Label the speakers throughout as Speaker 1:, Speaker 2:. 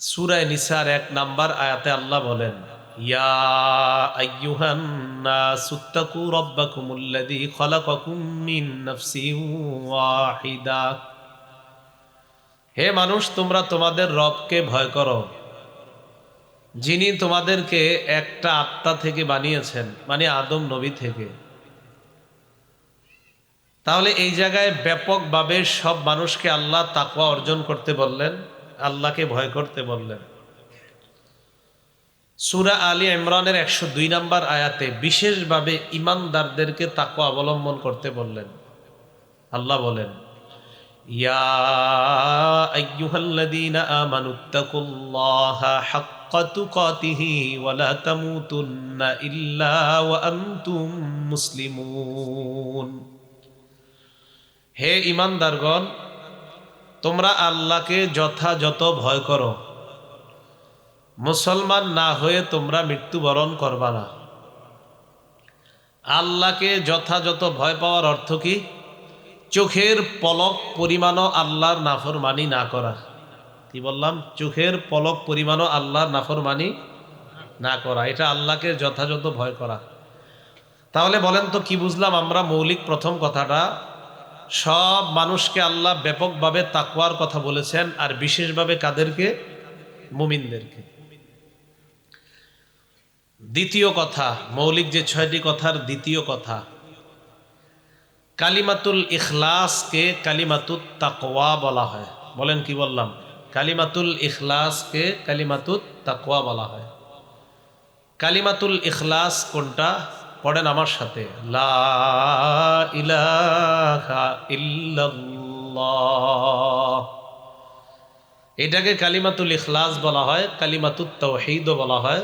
Speaker 1: সূরা Nisar ১ number আয়াতে আল্লাহ বলেন, ইয়া আইয়ুহান নাসুত্তাকু রাব্বাকুমুল্লাযী খালাকাকুম মিন নাফসিন ওয়াহিদা। হে মানুষ, তোমরা তোমাদের রবকে ভয় করো, যিনি তোমাদেরকে একটা আত্মা থেকে বানিয়েছেন, মানে আদম নবী থেকে। তাহলে এই জায়গায় ব্যাপকভাবে সব মানুষকে আল্লাহ তাকওয়া অর্জন করতে বললেন, আল্লাহকে ভয় করতে বললেন। সূরা আলী ইমরানের ১০২ নম্বর আয়াতে বিশেষভাবে ইমানদারদেরকে তাকওয়া অবলম্বন করতে বললেন। আল্লাহ বলেন, ইয়া আইয়ুহাল্লাযীনা আমানুত্তাকুল্লাহা হাক্কা তুকাতিহি ওয়া লা তামুতুন্না ইল্লা ওয়া আনতুম মুসলিমুন। হে ইমানদারগণ, তোমরা আল্লাহকে যথাযথ ভয় করো, মুসলমান না হয়ে তোমরা মৃত্যুবরণ করবা না। আল্লাহকে যথাযথ ভয় পাওয়ার অর্থ কি? চোখের পলক পরিমাণও আল্লাহর নাফরমানি না করা। কি বললাম? চোখের পলক পরিমাণও আল্লাহর নাফরমানি না করা, এটা আল্লাহকে যথাযথ ভয় করা। তাহলে বলেন তো কি বুঝলাম আমরা? মৌলিক প্রথম কথাটা, সব মানুষকে আল্লাহ ব্যাপকভাবে তাকওয়ার কথা বলেছেন, আর বিশেষভাবে কাদেরকে? মুমিনদেরকে। দ্বিতীয় কথা, মৌলিক যে ৬টি কথার দ্বিতীয় কথা, কালিমাতুল ইখলাসকে কালিমাতুত তাকওয়া বলা হয়। বলেন, কি বললাম? কালিমাতুল ইখলাসকে কালিমাতুত তাকওয়া বলা হয়। কালিমাতুল ইখলাস কোনটা? পড়েন আমার সাথে, লা ইলাহা ইল্লাল্লাহ। এটাকে কালিমাতুল ইখলাস বলা হয়, কালিমাতুত তাওহীদও বলা হয়।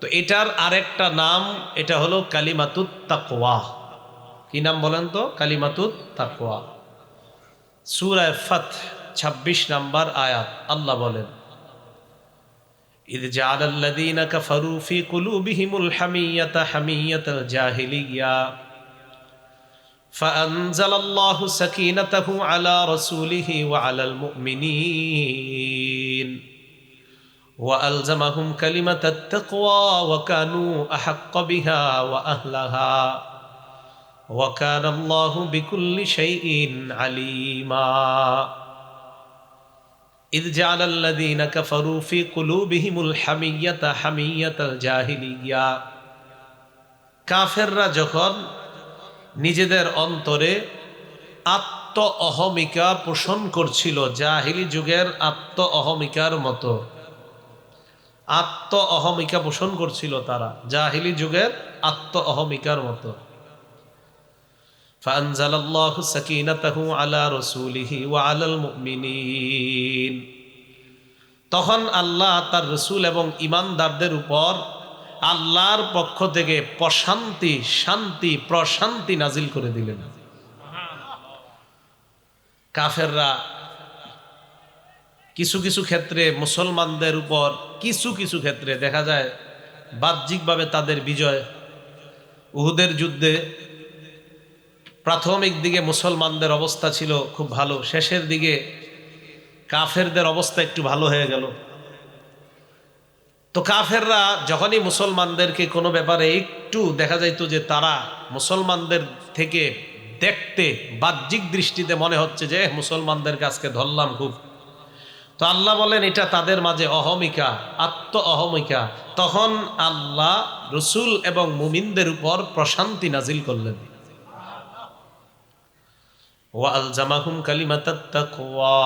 Speaker 1: তো এটার আরেকটা নাম, এটা হলো কালিমাতুত তাকওয়া। কি নাম বলেন তো? কালিমাতুত তাকওয়া। সূরা ফাতহ ২৬ নম্বর আয়াত আল্লাহ বলেন, ইয জাআলাল্লাযীনা কাফারু ফী কুলূবিহিমুল হামিয়্যাতা হামিয়্যাতাল জাহিলিয়্যা ফাআনজালাল্লাহু সাকিনাতাহু আলা রাসূলিহি ওয়া আলাল মুমিনিন ওয়া আলজামাহুম কালিমাতাত তাকওয়া ওয়া কানু আহাক্কা বিহা ওয়া আহলাহা ওয়া কানাল্লাহু বিকুল্লি শাইইন আলীমা। ইয জাআলাল্লাযীনা কাফারু ফী কুলূবিহিমুল হামিয়্যাতা হামিয়্যাতাল জাহিলিয়্যা। কাফেররা যখন নিজেদের অন্তরে আত্ম অহমিকা পোষণ করছিল, জাহিলি যুগের আত্ম অহমিকার মতো আত্ম অহমিকা পোষণ করছিল তারা, জাহিলি যুগের আত্ম অহমিকার মতো। ফাআনজালাল্লাহু সাকিনাতাহু আলা রাসূলিহি ওয়া আলাল মুমিনিন। তখন আল্লাহ তার রসুল এবং ইমানদারদের উপর আল্লাহর পক্ষ থেকে প্রশান্তি, শান্তি, প্রশান্তি নাজিল করে দিলেন। কাফেররা কিছু কিছু ক্ষেত্রে মুসলমানদের উপর, কিছু কিছু ক্ষেত্রে দেখা যায় বাহ্যিকভাবে তাদের বিজয়। উহুদের যুদ্ধে প্রাথমিক দিকে মুসলমানদের অবস্থা ছিল খুব ভালো, শেষের দিকে কাফেরদের অবস্থা একটু ভালো হয়ে গেল। তো কাফেররা যখনই মুসলমানদেরকে কোনো ব্যাপারে একটু দেখা যাইত যে তারা মুসলমানদের থেকে দেখতে বাহ্যিক দৃষ্টিতে মনে হচ্ছে যে মুসলমানদের কাছকে ধরলাম খুব, তো আল্লাহ বলেন এটা তাদের মাঝে অহমিকা, আত্ম অহমিকা। তখন আল্লাহ রসুল এবং মুমিনদের উপর প্রশান্তি নাজিল করলেন। ওয়া আলজামাহুম কালিমাতাত তাকওয়া।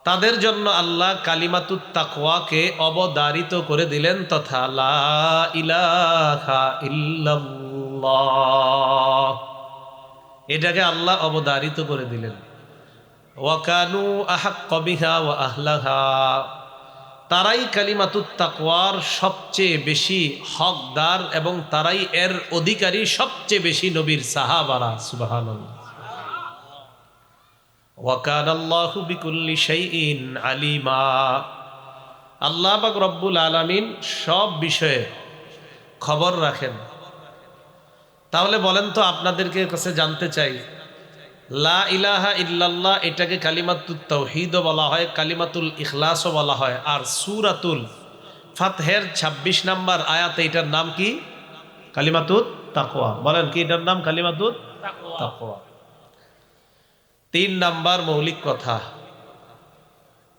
Speaker 1: তাদের জন্য আল্লাহ কালিমাতুত তাকওয়াকে অবধারিত করে দিলেন, তথা লা ইলাহা ইল্লাল্লাহ, এটাকে আল্লাহ অবধারিত করে দিলেন। ওয়া কানু আহাক্কা বিহা ওয়া আহলাহা। তারাই কালিমাতুত তাকওয়ার সবচেয়ে বেশি হকদার এবং তারাই এর অধিকারী, সবচেয়ে বেশি নবীর সাহাবারা। সুবহানাল্লাহ। ওয়া কানাল্লাহু বিকুল্লি শাইইন আলিমা। আল্লাহ পাক রব্বুল আলামিন সব বিষয়ে খবর রাখেন। তাহলে বলেন তো, আপনাদেরকে কাছে জানতে চাই, লা ইলাহা ইল্লাল্লাহ এটাকে কালিমাতুত তাওহীদও বলা হয়, কালিমাতুল ইখলাসও বলা হয়। আর সূরাতুল ফাতহের ২৬ নম্বর আয়াতে এটার নাম কি? কালিমাতুত তাকওয়া। বলেন কি এটার নাম? কালিমাতুত তাকওয়া। ৩ নাম্বার মৌলিক কথা,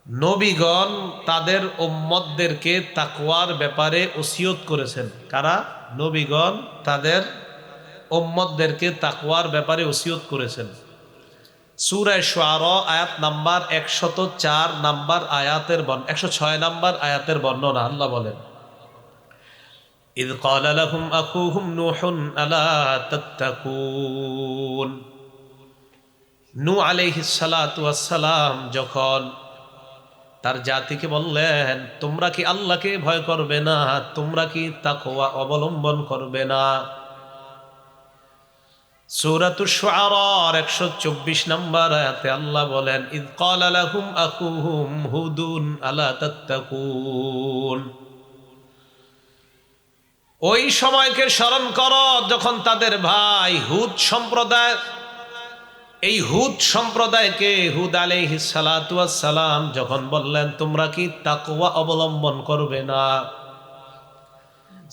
Speaker 1: নবীগণ তাদের উম্মতদেরকে তাকওয়ার ব্যাপারে ওসিয়ত করেছেন। কারা? নবীগণ তাদের উম্মতদেরকে তাকওয়ার ব্যাপারে ওসিয়ত করেছেন। সূরা শুআরা আয়াত নাম্বার ১০৪ নাম্বার আয়াতের ১০৬ নাম্বার আয়াতের বর্ণনা আল্লাহ বলেন, ইয ক্বালা লাহুম আখুহুম নূহুন আলা তাত্তাকুন। নূহ আলাইহিস সালাতু ওয়াস সালাম যখন তার জাতিকে বললেন, তোমরা কি আল্লাহকে ভয় করবে না? তোমরা কি তাকওয়া অবলম্বন করবে না? সূরাতুশ শুআরার ১২৪ নম্বর আয়াতে আল্লাহ বলেন, ইয ক্বালা লাহুম আখুহুম হুদুন আলা তাত্তাকুন। ওই সময়কে স্মরণ করো যখন তাদের ভাই হুদ সম্প্রদায়, এই হুদ সম্প্রদায়কে হুদ আলাইহিস সালাতু ওয়াস সালাম যখন বললেন, তোমরা কি তাকওয়া অবলম্বন করবে না?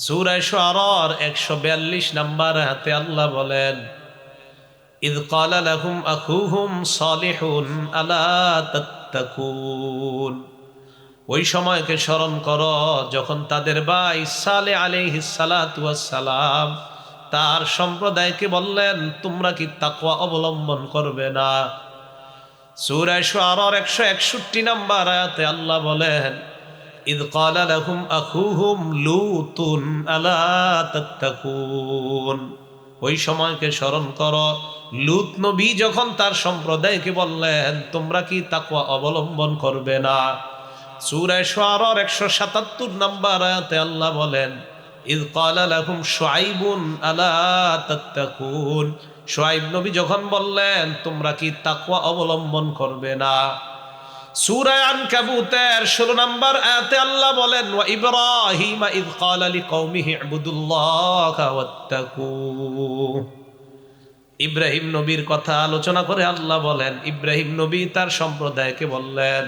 Speaker 1: সূরা শুআরার ১৪২ নম্বর আয়াতে আল্লাহ বলেন, ইয ক্বালা লাহুম আখুহুম সালিহুন আলা তাত্তাকুন। ওই সময়কে স্মরণ করো যখন তাদের ভাই সালেহ আলাইহিস সালাতু ওয়াস সালাম তার সম্প্রদায়কে বললেন, তোমরা কি তাকওয়া অবলম্বন করবে না? সূরা শুআরার ১৬১ নম্বর আয়াতে আল্লাহ বলেন, ইয ক্বালা লাহুম আখুহুম লূতুন আলা তাত্তাকুন। ওই সময়কে স্মরণ করো লূত নবী যখন তার সম্প্রদায়কে বললেন, তোমরা কি তাকওয়া অবলম্বন করবে না? সূরা শুআরার ১৭৭ নম্বর আয়াতে আল্লাহ বলেন, ইয ক্বালা লাহুম শুআইবুন আলা তাত্তাকুন। শুআইব নবী যখন বললেন, তোমরা কি তাকওয়া অবলম্বন করবে না? সূরা আনকাবুতের ১৬ নম্বর আয়াতে আল্লাহ বলেন, ওয়া ইব্রাহিম ইয ক্বালা লিকওমিহি ইবুদুল্লাহা ওয়াত্তাকু। ইব্রাহিম নবীর কথা আলোচনা করে আল্লাহ বলেন, ইব্রাহিম নবী তার সম্প্রদায়কে বললেন,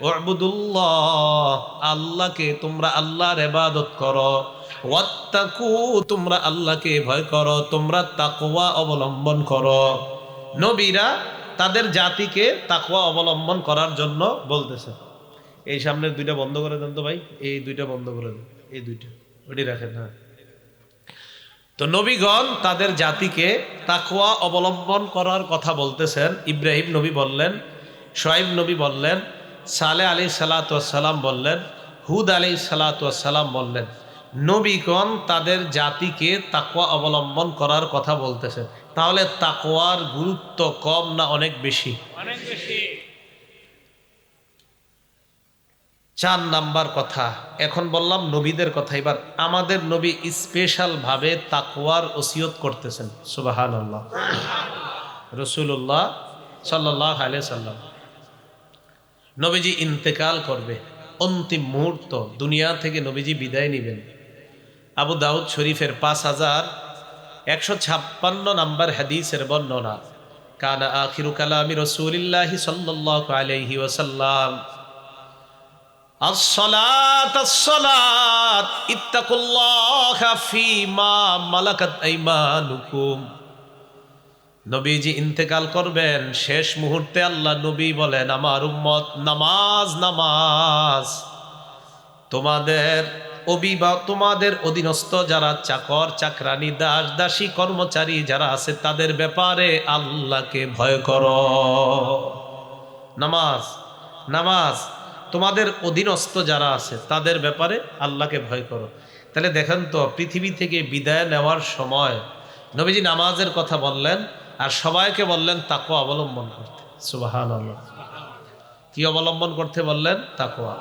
Speaker 1: উবুদুল্লাহ, আল্লাহকে তোমরা আল্লাহর ইবাদত করো, ওয়াত্তাকু, তোমরা আল্লাহকে ভয় করো, তোমরা তাকওয়া অবলম্বন করো। নবীরা তাদের জাতিকে তাকওয়া অবলম্বন করার জন্য বলতেছে। এই সামনের দুইটা বন্ধ করে দেন তো ভাই, এই দুইটা বন্ধ করে দেন, এই দুইটা ওটি রাখেন। হ্যাঁ, তো নবীগণ তাদের জাতিকে তাকওয়া অবলম্বন করার কথা বলতেছেন। ইব্রাহিম নবী বললেন, শুআইব নবী বললেন, সালেহ আলাইহিস সালাতু ওয়াস সালাম বললেন, হুদ আলাইহিস সালাতু ওয়াস সালাম বললেন। নবীগণ তাদের জাতিকে তাকওয়া অবলম্বন করার কথা বলতেছেন। তাহলে তাকওয়ার গুরুত্ব কম না অনেক বেশি? অনেক বেশি। ৪ নাম্বার কথা, এখন বললাম নবীদের কথা, এবার আমাদের নবী স্পেশাল ভাবে তাকওয়ার ওসিয়ত করতেছেন। সুবহানাল্লাহ। রাসূলুল্লাহ সাল্লাল্লাহু আলাইহি সাল্লাম নবীজি ইন্তেকাল করবে, অন্তিম মুহূর্ত, দুনিয়া থেকে নবীজি বিদায় নেবেন। আবু দাউদ শরীফের ৫,১৫৬ নাম্বার হাদিসের বর্ণনা, কানা আখিরু কালামি রাসূলিল্লাহি সাল্লাল্লাহু আলাইহি ওয়াসাল্লাম as-salat as-salat ittaqullaha fima malakat aymanukum। নবীজি ইন্তেকাল করবেন, শেষ মুহূর্তে আল্লাহ নবী বলেন, আমার উম্মত নামাজ নামাজ। তোমাদের অধীনস্থ যারা চাকর চাকরানী দাস দাসী কর্মচারী যারা আছে তাদের ব্যাপারে আল্লাহকে ভয় করো। নামাজ নামাজ, তোমাদের অধীনস্থ যারা আছে তাদের ব্যাপারে আল্লাহকে ভয় করো। তাহলে দেখেন তো, পৃথিবী থেকে বিদায় নেওয়ার সময় নবীজি নামাজের কথা বললেন আর সবাইকে বললেন তাকওয়া অবলম্বন করতে। সুবহানাল্লাহ। কি অবলম্বন করতে বললেন? তাকওয়া।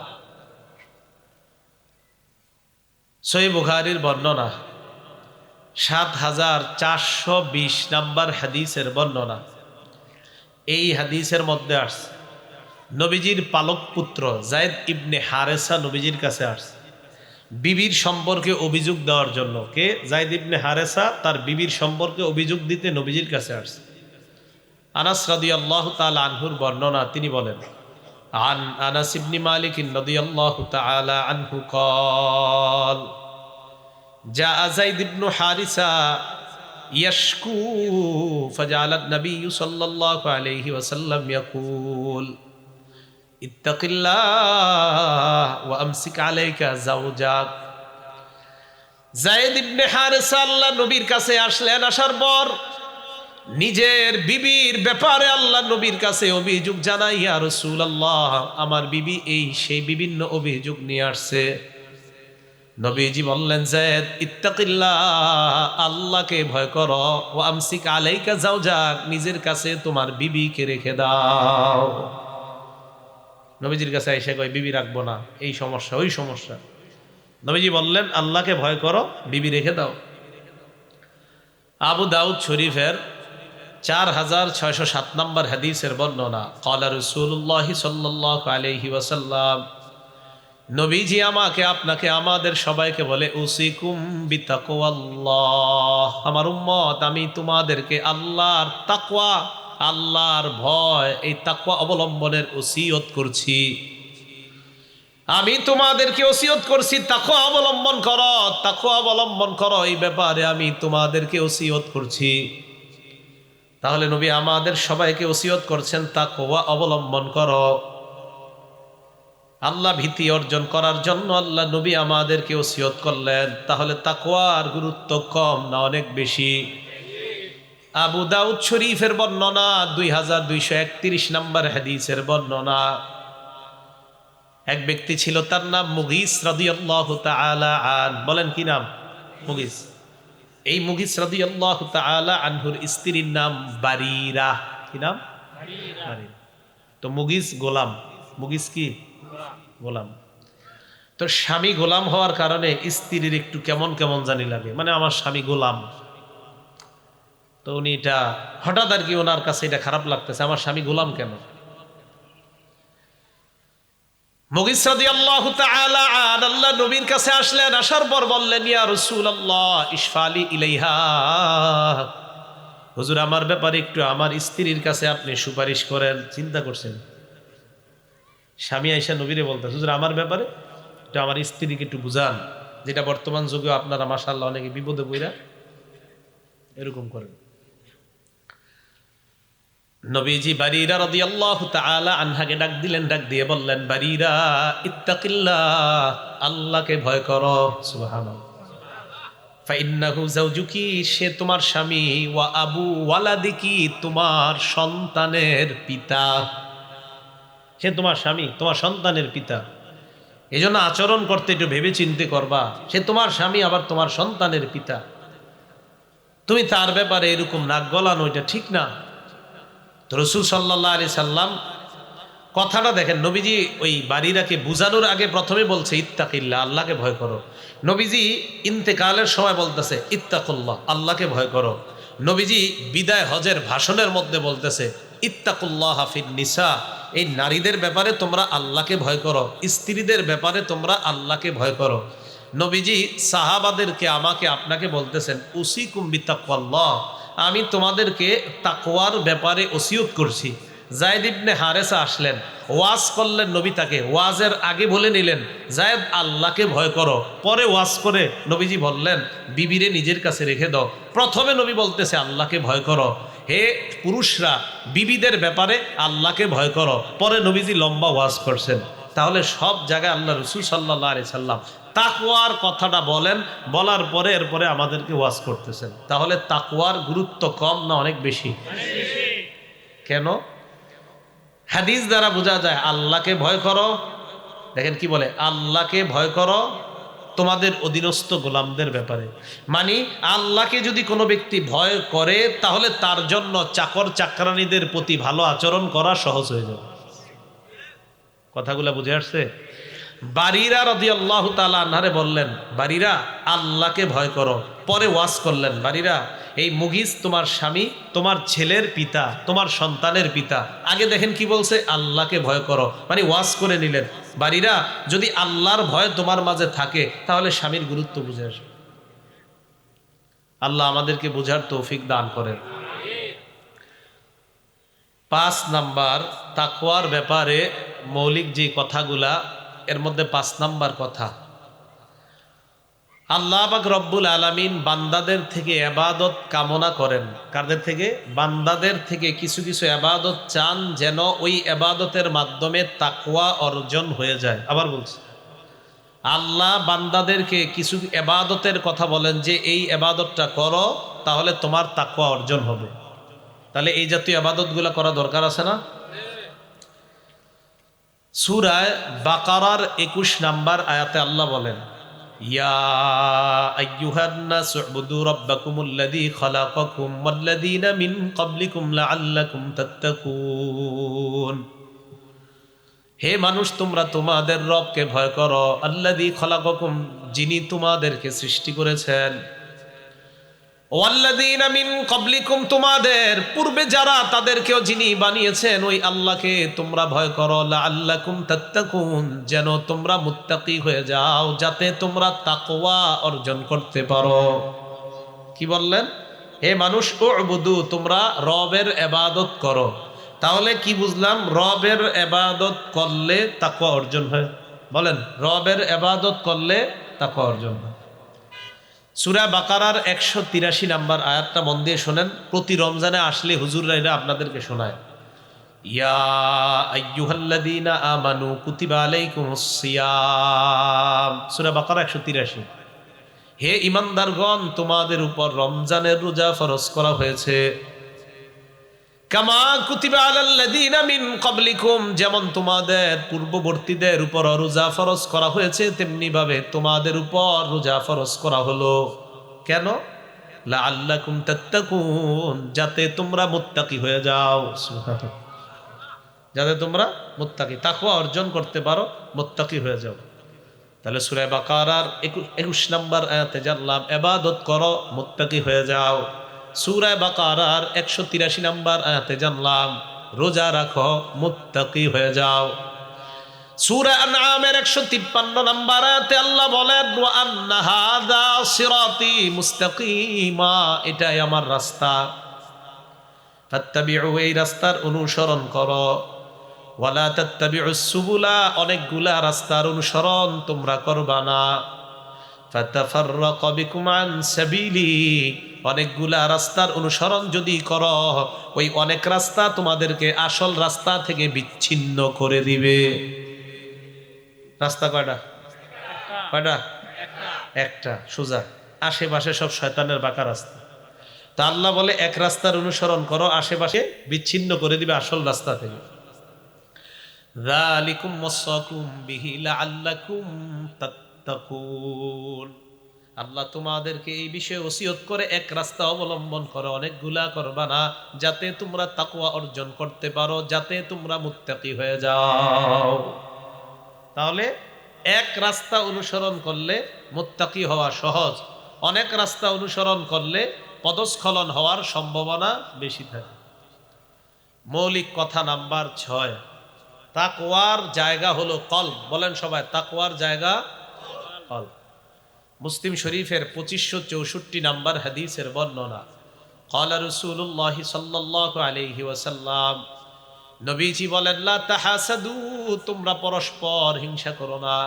Speaker 1: সহিহ বুখারীর বর্ণনা, ৭,৪২০ নাম্বার হাদিসের বর্ণনা। এই হাদিসের মধ্যে আসছে নবীজির পালক পুত্র যায়েদ ইবনে হারেসা নবীজির কাছে আসছে বিবির সম্পর্কে অভিযোগ দেওয়ার জন্য। কে? যায়েদ ইবনে হারেসা তার বিবির সম্পর্কে অভিযোগ দিতে নবীজির কাছে আসছে। আনাস রাদিয়াল্লাহু তাআলা আনহুর বর্ণনা, তিনি বলেন, আন আনাস ইবনে মালিক রাদিয়াল্লাহু তাআলা আনহু قال جاء زيد بن حارثة يشكو فجعل النبي صلى الله عليه وسلم يقول اتق الله وامسك عليك زوجك। যায়েদ ইবনে হারেসা আল্লাহ নবীর কাছে আসলেন, আসার পর নিজের বিবির ব্যাপারে আল্লাহ নবীর কাছে অভিযোগ জানাই, ইয়া রাসূলুল্লাহ, আমার বিবি এই সেই বিভিন্ন অভিযোগ নিয়ে আসছে। নবীজি বললেন, যায়েদ ইত্তাকিল্লাহ, আল্লাহকে ভয় করো, ওয়া আমসিক আলাইকা যাওজাক, নিজের কাছে তোমার বিবিকে রেখে দাও। নবীজির কাছে এসে কয় বিবি রাখবো না, এই সমস্যা ওই সমস্যা। নবীজি বললেন, আল্লাহকে ভয় করো, বিবি রেখে দাও। আবু দাউদ শরীফের 4607 নম্বর হাদিসের বর্ণনা, ক্বালা রাসূলুল্লাহ সাল্লাল্লাহু আলাইহি ওয়াসাল্লাম, নবীজি আমাকে আপনাকে আমাদের সবাইকে বলে, উসিকুম বিতাকওয়াল্লাহ, আমার উম্মত, আমি তোমাদেরকে আল্লাহর তাকওয়া, আল্লাহর ভয়, এই তাকওয়া অবলম্বনের ওসিয়ত করছি। আমি তোমাদেরকে ওসিয়ত করছি তাকওয়া অবলম্বন করো, তাকওয়া অবলম্বন করো, এই ব্যাপারে আমি তোমাদেরকে ওসিয়ত করছি। তাহলে নবী আমাদের সবাইকে ওসিয়ত করছেন তাকওয়া অবলম্বন করো। আল্লাহ ভীতি অর্জন করার জন্য আল্লাহ নবী আমাদেরকে ওসিয়ত করলেন। তাহলে তাকওয়ার গুরুত্ব কম না অনেক বেশি? আবু দাউদ শরীফের বর্ণনা, 2231 নম্বর হাদিসের বর্ণনা, এক ব্যক্তি ছিল, তার নাম মুগিস রাদিয়াল্লাহু তাআলা আন। বলেন কি নাম? মুগিস। এই মুগিস রাদিয়াল্লাহু তাআলা আনহুর স্ত্রীর নাম বারিরা। কি নাম? বারিরা। তো মুগিস গোলাম, মুগিস কি? গোলাম। তো স্বামী গোলাম হওয়ার কারণে স্ত্রীর একটু কেমন কেমন জানি লাগে, মানে আমার স্বামী গোলাম। তো উনি এটা হঠাৎ আর কি ওনার কাছে এটা খারাপ লাগতেছে, আমার স্বামী গোলাম কেন? মুগিস রাদিয়াল্লাহু তাআলা আন আল্লাহ নবীর কাছে আসলেন, আসার পর বললেন, ইয়া রাসূলুল্লাহ ইশফালি ইলাইহা, হুজুর আমার ব্যাপারে একটু আমার স্ত্রীর কাছে আপনি সুপারিশ করেন। চিন্তা করছেন, স্বামী আয়েশা নবীরে বলতে, হুজুর আমার ব্যাপারে একটু আমার স্ত্রীকে একটু বুঝান, যেটা বর্তমান যুগে আপনারা মাশাআল্লাহ অনেকে বিপদে পড়া এরকম করেন। নবীজি বারিরা রাদিয়াল্লাহু তাআলা আনহাকে ডাক দিলেন, ডাক দিয়ে বললেন, বারিরা ইত্তাকিল্লাহ, আল্লাহকে ভয় করো। সুবহানাল্লাহ। ফাইন্নাহু যাওজুকি, সে তোমার স্বামী, ওয়া আবু ওয়ালাদিকি, তোমার সন্তানের পিতা। সে তোমার স্বামী, তোমার সন্তানের পিতা। এই জন্য আচরণ করতে একটু ভেবে চিন্তে করবা। সে তোমার স্বামী, আবার তোমার সন্তানের পিতা। তুমি তার ব্যাপারে এরকম নাক গলানো, এটা ঠিক না। তো রাসূল সাল্লাল্লাহু আলাইহি সাল্লাম কথাটা দেখেন, নবীজি ওই বারিরাকে বুঝানোর আগে প্রথমে বলছে ইত্তাকিল্লাহ, আল্লাহকে ভয় করো। নবীজি ইন্তেকালের সময় বলতেছে ইত্তাকুল্লাহ, আল্লাহকে ভয় করো। নবীজি বিদায় হজের ভাষণের মধ্যে বলতেছে ইত্তাকুল্লাহ ফিন নিসা, এই নারীদের ব্যাপারে তোমরা আল্লাহকে ভয় করো, স্ত্রীদের ব্যাপারে তোমরা আল্লাহকে ভয় করো। নবীজি সাহাবাদেরকে, আমাকে আপনাকে বলতেছেন উসিকুম বিতাকওয়াল্লাহ, আমি তোমাদেরকে তাকওয়ার ব্যাপারে ওসিয়ত করছি। যায়েদ ইবনে হারেসা আসলেন, ওয়াজ করলেন, নবী তাকে ওয়াজের আগে বলে নিলেন, যায়েদ আল্লাহকে ভয় করো। পরে ওয়াজ করে নবীজি বললেন, বিবিরে নিজের কাছে রেখে দাও। প্রথমে নবী বলতেছে আল্লাহকে ভয় করো, হে পুরুষরা বিবিদের ব্যাপারে আল্লাহকে ভয় করো। পরে নবীজি লম্বা ওয়াজ করছেন। তাহলে সব জায়গায় আল্লাহ রাসূল সাল্লাল্লাহু আলাইহি সাল্লাম তাকওয়ার কথাটা বলেন, বলার পরে এরপরে আমাদেরকে ওয়াজ করতেছেন। তাহলে তাকওয়ার গুরুত্ব কম না অনেক বেশি? কেন? হাদিস দ্বারা বোঝা যায় আল্লাহকে ভয় করো। দেখেন কি বলে, আল্লাহকে ভয় করো তোমাদের অধীনস্থ গোলামদের ব্যাপারে। মানে আল্লাহকে যদি কোনো ব্যক্তি ভয় করে, তাহলে তার জন্য চাকর চাকরানীদের প্রতি ভালো আচরণ করা সহজ হয়ে যাবে। কথাগুলো বুঝে আসছে? বারিরা রাদিয়াল্লাহু তাআলা আনহারে বললেন, বারিরা আল্লাহকে ভয় করো। পরে ওয়াজ করলেন, বারিরা এই মুগিস তোমার স্বামী, তোমার ছেলের পিতা, তোমার সন্তানের পিতা। আগে দেখেন কি বলছে, আল্লাহকে ভয় করো, মানে ওয়াজ করে নিলেন। বারিরা যদি আল্লাহর ভয় তোমার মাঝে থাকে, তাহলে স্বামীর গুরুত্ব বুঝে আসবে। আল্লাহ আমাদেরকে বোঝার তৌফিক দান করেন। 5 নাম্বার তাকওয়ার ব্যাপারে মৌলিক যে কথাগুলা, এর মধ্যে 5 নাম্বার কথা, আল্লাহ পাক রব্বুল আলামিন বান্দাদের থেকে ইবাদত কামনা করেন। কাদের থেকে? বান্দাদের থেকে কিছু কিছু ইবাদত চান, যেন ওই ইবাদতের মাধ্যমে তাকওয়া অর্জন হয়ে যায়। আবার বলছি, আল্লাহ বান্দাদেরকে কিছু ইবাদতের কথা বলেন যে এই ইবাদতটা করো, তাহলে তোমার তাকওয়া অর্জন হবে। তাহলে এই জাতীয় ইবাদতগুলো করা দরকার আছে না? সূরা বাকারার 21 নাম্বার আয়াতে আল্লাহ বলেন, ইয়া আইয়ুহান নাস উবুদু রাব্বাকুমুল্লাযী খালাকাকুম ওয়াল্লাযীনা মিন ক্বাবলিকুম লাআল্লাকুম তাত্তাকুন। হে মানুষ, তোমরা তোমাদের রবকে ভয় করো, আল্লাযী খালাকাকুম, যিনি তোমাদেরকে সৃষ্টি করেছেন, ওয়াল্লাযীনা মিন ক্বাবলিকুম, তোমাদের পূর্বে যারা, তাদেরকেও যিনি বানিয়েছেন, ওই আল্লাহকে তোমরা ভয় করো, লাআল্লাকুম তাত্তাকুন, যেন তোমরা মুত্তাকি হয়ে যাও, যাতে তোমরা তাকওয়া অর্জন করতে পারো। কি বললেন? হে মানুষ, উবুদু, তোমরা রবের ইবাদত করো। তাহলে কি বুঝলাম? রবের ইবাদত করলে তাকওয়া অর্জন হয়। বলেন, রবের ইবাদত করলে তাকওয়া অর্জন হয়। সূরা বাকারার 183 নাম্বার আয়াতটা মন দিয়ে শোনেন। প্রতি রমজানে আসলে হুজুররা এটা আপনাদেরকে শোনায়। ইয়া আইয়ুহাল্লাযীনা আমানু কুতিবা আলাইকুমুস সিয়াম। সূরা বাকারা 183। হে ঈমানদারগণ, তোমাদের উপর রমজানের রোজা ফরজ করা হয়েছে। কামা কুতিবা আলাল্লাযীনা মিন ক্বাবলিকুম, যেমন তোমাদের পূর্ববর্তীদের উপর রোজা ফরজ করা হয়েছে, তেমনি ভাবে তোমাদের উপর রোজা ফরজ করা হলো। কেন? লাআল্লাকুম তাত্তাকুন, যাতে তোমরা মুত্তাকি হয়ে যাও। সুবহানাল্লাহ। যাতে তোমরা মুত্তাকি, তাকওয়া অর্জন করতে পারো, মুত্তাকি হয়ে যাও। তাহলে সূরা বাকারার 21 নম্বর আয়াতে জানলাম ইবাদত করো, মুত্তাকি হয়ে যাও। সূরা বাকারার 183 নম্বর আয়াতে জানলাম রোজা রাখো, মুত্তাকি হয়ে যাও। সূরা আনআমের 153 নম্বর আয়াতে আল্লাহ বলেন, ওয়া আন্না হাযা সিরাতি মুস্তাকিমা, এটাই আমার রাস্তা, ফাত্তাবিউ, এই রাস্তার অনুসরণ করো, ওয়ালা তাত্তাবিউস সুবুলা, অনেকগুলা রাস্তার অনুসরণ তোমরা করবা না, ফাতাফাররাকা বিকুম আন সাবিলি, অনেকগুলা রাস্তার অনুসরণ যদি করো, ওই অনেক রাস্তা তোমাদেরকে আসল রাস্তা থেকে বিচ্ছিন্ন করে দিবে। রাস্তা কয়টা? কয়টা? একটা, সোজা। আশেপাশে সব শয়তানের বাঁকা রাস্তা। তা আল্লাহ বলে এক রাস্তার অনুসরণ করো, আশেপাশে বিচ্ছিন্ন করে দিবে আসল রাস্তা থেকে। যালিকুম ওয়াসাকুম বিহি লাআল্লাকুম তাত্তাকুন, আল্লাহ তোমাদেরকে এই বিষয়ে ওসিয়ত করে এক রাস্তা অবলম্বন করো, অনেকগুলা করবা না, যাতে তোমরা তাকওয়া অর্জন করতে পারো, যাতে তোমরা মুত্তাকি হয়ে যাও। তাহলে এক রাস্তা অনুসরণ করলে মুত্তাকি হওয়া সহজ, অনেক রাস্তা অনুসরণ করলে পদস্খলন হওয়ার সম্ভাবনা বেশি থাকে। মৌলিক কথা নাম্বার 6, তাকওয়ার জায়গা হলো কলব। বলেন সবাই, তাকওয়ার জায়গা কলব। মুসলিম শরীফের 2564 নাম্বার হাদিসের বর্ণনা, ক্বালা রাসূলুল্লাহ সাল্লাল্লাহু আলাইহি ওয়াসাল্লাম, নবীজি বলেন, লা তাহাসাদু, তোমরা পরস্পর হিংসা করো না,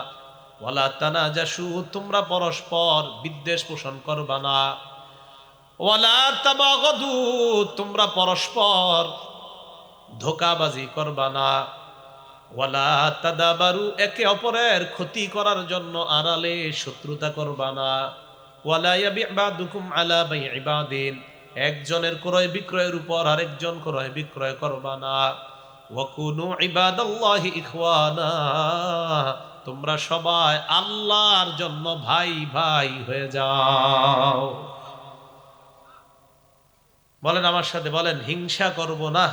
Speaker 1: ওয়ালা তানাজাসু, তোমরা পরস্পর বিদ্বেষ পোষণ করবা না, ওয়ালা তাবাগাদু, তোমরা পরস্পর ধোঁকাবাজি করবা না, ওয়ালা তাদাবারু, একে অপরের ক্ষতি করার জন্য আড়ালে শত্রুতা করবা না, ওয়ালা ইয়াবি বাদুকুম আলা বাই'i বাদিন, একজনের ক্রয় বিক্রয়ের উপর আরেকজন ক্রয় বিক্রয় করবা না, ওয়াকুনু ইবাদাল্লাহি ইখওয়ানা, তোমরা সবাই আল্লাহর জন্য ভাই ভাই হয়ে যাও। বলেন আমার সাথে, বলেন, হিংসা করব না,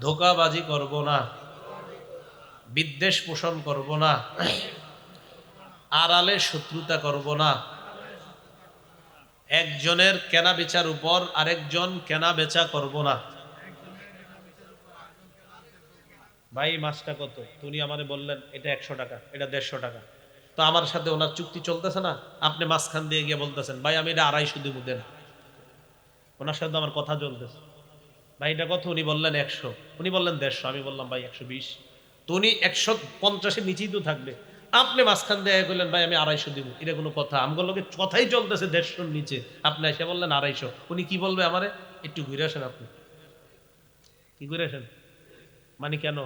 Speaker 1: ধোঁকাবাজি করব না, বিদ্বেষ পোষণ করব না, আড়ালে শত্রুতা করব না, একজনের কেনা বেচার উপর আরেকজন কেনা বেচা করব না। ভাই মাছটা কত? উনি আমারে বললেন এটা 100 টাকা, এটা 150 টাকা। তো আমার সাথে ওনার চুক্তি চলতেছে না, আপনি মাঝখান দিয়ে গিয়ে বলতেছেন, ভাই আমি এটা 250 দিব দেন। ওনার সাথে আমার কথা চলতেছে, ভাইটা কত? উনি বললেন 100, উনি বললেন 150, আমি বললাম ভাই 120, তো উনি 150-এর নিচেই তো থাকবে। আপনি মাঝখান দিয়ে বললেন ভাই আমি 250 দিব, এটা কোনো কথা? আমগুলো লোকে কথাই চলতেছে 150-র নিচে, আপনি এসে বললেন 250, উনি কি বলবে আমারে? একটু ঘুরে আসেন, আপনি কি ঘুরে আসেন মানে কেন?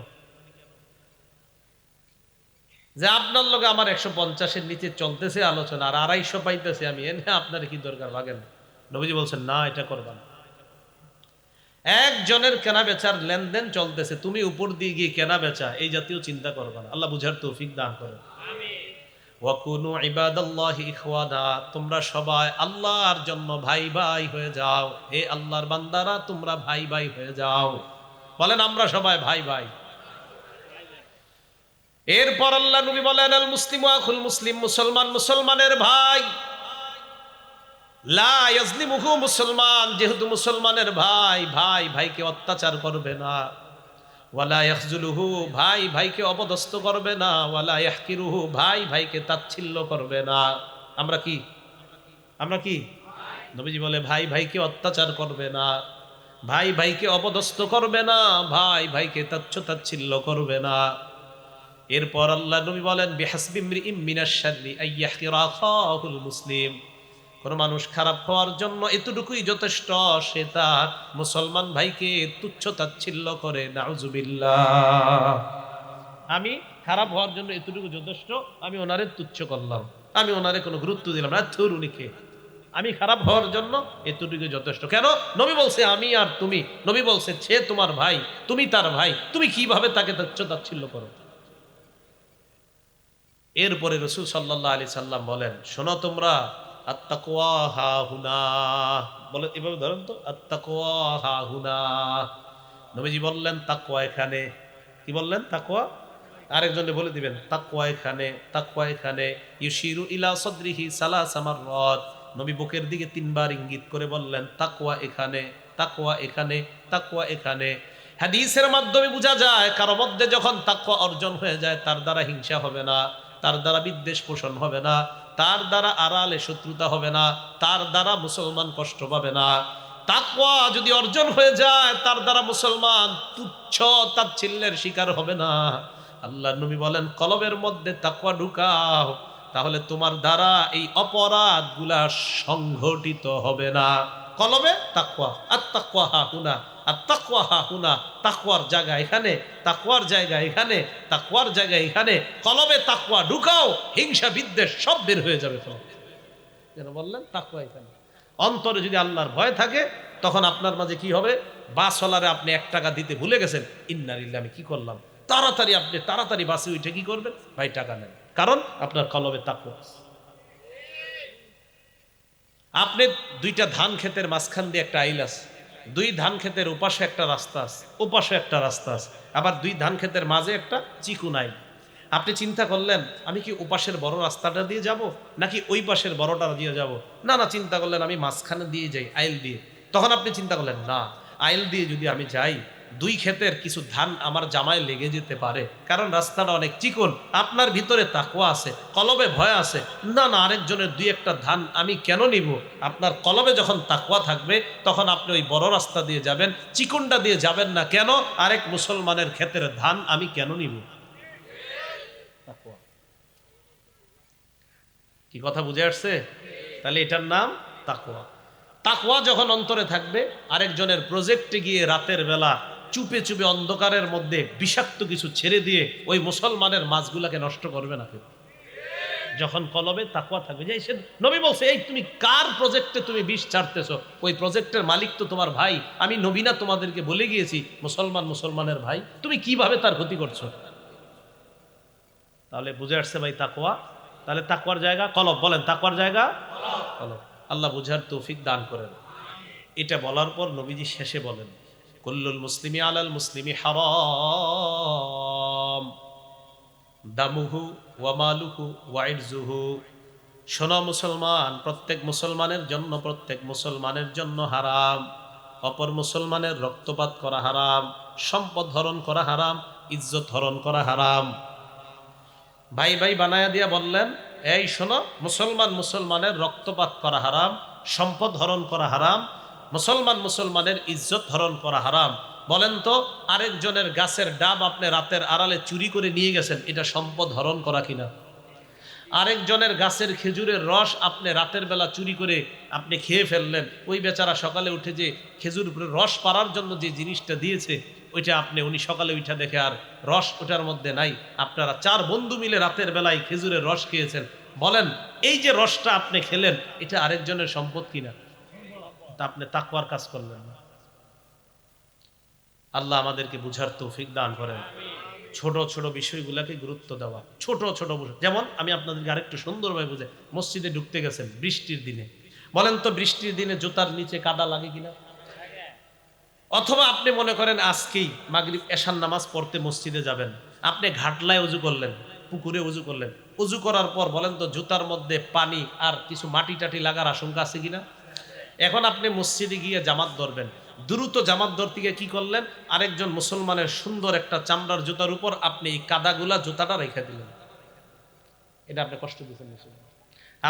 Speaker 1: যে আপনার লগে আমার 150-এর নিচে চলতেছে আলোচনা, আর 250 পাইতেছে আমি, এনে আপনার কি দরকার? ভাগেন। নবীজি বলছেন না, এটা করবেন। একজনের কেনা বেচার লেনদেন চলতেছে, তুমি উপর দিয়ে গিয়ে কেনা বেচা এই জাতীয় চিন্তা করবে না। আল্লাহ বুঝার তৌফিক দান করেন। ওয়াকুনু ইবাদাল্লাহি ইখওয়ানা, তোমরা সবাই আল্লাহর জন্য ভাই ভাই হয়ে যাও। হে আল্লাহর বান্দারা, তোমরা ভাই ভাই হয়ে যাও। বলেন আমরা সবাই ভাই ভাই। এরপর আল্লাহ নবী বলেন আল মুসলিমু আখুল মুসলিম, মুসলমান মুসলমানের ভাই। লা ইয়াজলিমুহু, মুসলমান যেহেতু মুসলমানের ভাই, ভাই ভাইকে অত্যাচার করবে না। ওয়ালা ইয়াখজুলুহু, ভাই ভাইকে অপদস্থ করবে না। ওয়ালা ইয়াহকিরুহু, ভাই ভাইকে তাচ্ছিল্য করবে না। আমরা কি? আমরা কি? নবীজি বলে ভাই ভাইকে অত্যাচার করবে না, ভাই ভাইকে অপদস্থ করবে না, ভাই ভাইকে তাচ্ছিল্য করবে না। এরপর আল্লাহ নবী বলেন বিহাসবি ইমরিইম মিনাশ শাররি আইয়াহকিরা আখাহুল মুসলিম, কোন মানুষ খারাপ হওয়ার জন্য এতটুকুই যথেষ্ট, সে তার মুসলমান ভাইকে তুচ্ছ তাচ্ছিল্য করে। নাউজুবিল্লাহ। আমি খারাপ হওয়ার জন্য এতটুকু যথেষ্ট, আমি ওনারে তুচ্ছ করলাম, আমি ওনারে কোনো গুরুত্ব দিলাম না, থুর উনিকে। আমি খারাপ হওয়ার জন্য এতটুকু যথেষ্ট। কেন? নবী বলছে আমি আর তুমি, নবী বলছে সে তোমার ভাই, তুমি তার ভাই, তুমি কিভাবে তাকে তুচ্ছ তাচ্ছিল্য করো? এরপরে রাসূল সাল্লাল্লাহু আলাইহি সাল্লাম বলেন শোনো তোমরা, আত্তাকওয়া হাহুনা, বলে এভাবে ধরেন তো, আত্তাকওয়া হাহুনা। নবীজি বললেন তাকওয়া এখানে। কি বললেন? তাকওয়া। আরেকজনে বলে দিবেন তাকওয়া এখানে, তাকওয়া এখানে। ইউশিরু ইলা সাদরিহি সালাসা মাররাত, নবী বুকের দিকে 3 বার ইঙ্গিত করে বললেন তাকওয়া এখানে, তাকওয়া এখানে, তাকওয়া এখানে। হাদিসের মাধ্যমে বোঝা যায় কারো মধ্যে যখন তাকওয়া অর্জন হয়ে যায়, তার দ্বারা হিংসা হবে না, তার দ্বারা বিদ্বেষ পোষণ হবে না, তার দ্বারা আড়ালে শত্রুতা হবে না, তার দ্বারা মুসলমান কষ্ট পাবে না। তাকওয়া যদি অর্জন হয়ে যায়, তার দ্বারা মুসলমান তুচ্ছ তাচ্ছিল্যের শিকার হবে না। আল্লাহ নবী বলেন কলবের মধ্যে তাকওয়া ঢুকাও, তাহলে তোমার দ্বারা এই অপরাধগুলা সংঘটিত হবে না। কলবে তাকওয়া, আত্তাকওয়া হাহুনা, আত্তাকওয়া হাহুনা, তাকওয়ার জায়গা এখানে, তাকওয়ার জায়গা এখানে, তাকওয়ার জায়গা এখানে। কলবে তাকওয়া ঢুকাও, হিংসা বিদ্বেষ সব বের হয়ে যাবে। যেন বললেন তাকওয়া এখানে। অন্তরে যদি আল্লাহর ভয় থাকে, তখন আপনার মাঝে কি হবে? বাসওয়ালারে আপনি 1 টাকা দিতে ভুলে গেছেন, ইন্না লিল্লাহি, আমি কি করলাম, আপনি তাড়াতাড়ি বাসে উঠে কি করবেন? ভাই টাকা নেন, কারণ আপনার কলবে তাকওয়া আছে। আপনি 2টা ধান ক্ষেতের মাঝখান দিয়ে একটা আইল আছে, 2 ধান ক্ষেতের ওপাশে একটা রাস্তা আছে, ওপাশে একটা রাস্তা আছে, আবার 2 ধান ক্ষেতের মাঝে একটা চিকুন আইল। আপনি চিন্তা করলেন আমি কি ওপাশের বড় রাস্তাটা দিয়ে যাব, নাকি ওই পাশের বড়টা দিয়ে যাব? না না, চিন্তা করলেন আমি মাঝখানে দিয়ে যাই, আইল দিয়ে। তখন আপনি চিন্তা করলেন না, আইল দিয়ে যদি আমি যাই, 2 ক্ষেতের কিছু ধান আমার জামায় লেগে যেতে পারে, কারণ রাস্তাটা অনেক চিকন। আপনার ভিতরে তাকওয়া আছে, কলবে ভয় আছে, না না আরেকজনের 2-1টা ধান আমি কেন নিব? আপনার কলবে যখন তাকওয়া থাকবে, তখন আপনি ওই বড় রাস্তা দিয়ে যাবেন, চিকনটা দিয়ে যাবেন না। কেন? আরেক মুসলমানের ক্ষেতের ধান আমি কেন নিব? তাকওয়া। কি কথা বুঝে আসছে? তাহলে এটার নাম তাকওয়া। তাকওয়া যখন অন্তরে থাকবে, আরেকজনের প্রজেক্টে গিয়ে রাতের বেলা চুপে চুপে অন্ধকারের মধ্যে বিষাক্ত কিছু ছেড়ে দিয়ে ওই মুসলমানের মাছগুলাকে নষ্ট করবে না কেউ। যখন কলবে তাকওয়া থাকবে, যে সে নবী বলছে এই তুমি কার প্রজেক্টে তুমি বিষ ছাড়তেছো? ওই প্রজেক্টের মালিক তো তোমার ভাই, আমি নবী না তোমাদেরকে বলে গিয়েছি মুসলমান মুসলমানের ভাই, তুমি কিভাবে তার ক্ষতি করছো? তাহলে বুঝে আসছে ভাই তাকওয়া। তাহলে তাকওয়ার জায়গা কলব। বলেন তাকওয়ার জায়গা কলব। আল্লাহ বুঝার তৌফিক দান করেন। এটা বলার পর নবীজি শেষে বলেন কুল্লুল মুসলিমি আলাল মুসলিমি হারাম দামুহু ওয়া মালুহু ওয়া ইরজুহু। শোনো মুসলমান, প্রত্যেক মুসলমানের জন্য, প্রত্যেক মুসলমানের জন্য হারাম। অপর মুসলমানের রক্তপাত করা হারাম, সম্পদ হরণ করা হারাম, ইজ্জত হরণ করা হারাম। ভাই ভাই বানায়া দিয়া বললেন এই শোনো, মুসলমান মুসলমানের রক্তপাত করা হারাম, সম্পদ হরণ করা হারাম, মুসলমানের ইজ্জত হরণ করা হারাম। বলেন তো, আরেকজনের গাছের ডাব আপনি রাতের আড়ালে চুরি করে নিয়ে গেছেন, এটা সম্পদ হরণ করা কিনা? আরেকজনের গাছের খেজুরের রস আপনি রাতের বেলা চুরি করে আপনি খেয়ে ফেললেন, ওই বেচারা সকালে উঠে যে খেজুর উপরে রস পাড়ার জন্য যে জিনিসটা দিয়েছে ওইটা উনি সকালে উঠে দেখে আর রস ওটার মধ্যে নাই। আপনারা 4 বন্ধু মিলে রাতের বেলায় খেজুরের রস খেয়েছেন। বলেন, এই যে রসটা আপনি খেলেন এটা আরেকজনের সম্পদ কিনা? তা আপনি তাকওয়ার কাজ করলেন না। আল্লাহ আমাদেরকে বুঝার তৌফিক দান করেন। ছোট ছোট বিষয়গুলোকে গুরুত্ব দেওয়া, ছোট ছোট বিষয়। যেমন আমি আপনাদেরকে আরেকটু সুন্দরভাবে বুঝে, মসজিদে ঢুকতে গেছেন বৃষ্টির দিনে, বলেন তো বৃষ্টির দিনে জুতার নিচে কাদা লাগে কিনা? অথবা আপনি মনে করেন আজকেই মাগরিব এশার নামাজ পড়তে মসজিদে যাবেন, আপনি ঘাটলায় উজু করলেন, পুকুরে উজু করলেন, উজু করার পর বলেন তো জুতার মধ্যে পানি আর কিছু মাটি টাটি লাগার আশঙ্কা আছে কিনা? এখন আপনি মসজিদে গিয়ে জামাত ধরবেন, দ্রুত জামাত ধরতে গিয়ে কি করলেন, আরেকজন মুসলমানের সুন্দর একটা চামড়ার জুতার উপর আপনি এই কাদাগুলা জুতাটা রেখে দিলেন। এটা আপনি কষ্ট দিচ্ছেন।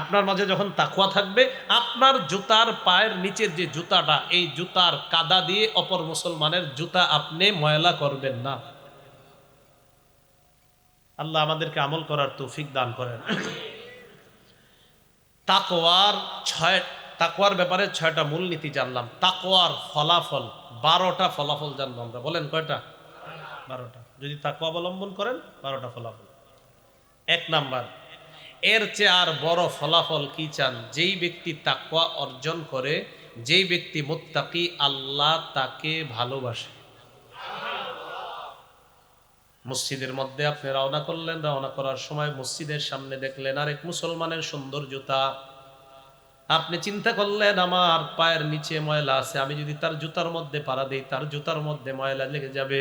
Speaker 1: আপনার মাঝে যখন তাকওয়া থাকবে, আপনার জুতার পায়ের নিচের যে জুতাটা, এই জুতার কাদা দিয়ে অপর মুসলমানের জুতা আপনি ময়লা করবেন না। আল্লাহ আমাদেরকে আমল করার তৌফিক দান করেন। তাকওয়ার ব্যাপারে 6টা মূলনীতি জানলাম। তাকওয়ার ফলাফল 12টা ফলাফল জানবো আমরা। বলেন কয়টা? 12টা। যদি তাকওয়া অবলম্বন করেন 12টা ফলাফল। 1 নাম্বার, এর চেয়ে আর বড় ফলাফল কি চান? যেই ব্যক্তি তাকওয়া অর্জন করে, যেই ব্যক্তি মুত্তাকি, আল্লাহ তাকে ভালোবাসে। মসজিদের মধ্যে আপনি রওনা করলেন, রওনা করার সময় মসজিদের সামনে দেখলেন আরেক মুসলমানের সুন্দর জুতা। আপনি চিন্তা করলেন আমার পায়ের নিচে ময়লা আছে, আমি যদি তার জুতার মধ্যে পাড়া দিই তার জুতার মধ্যে ময়লা লেগে যাবে।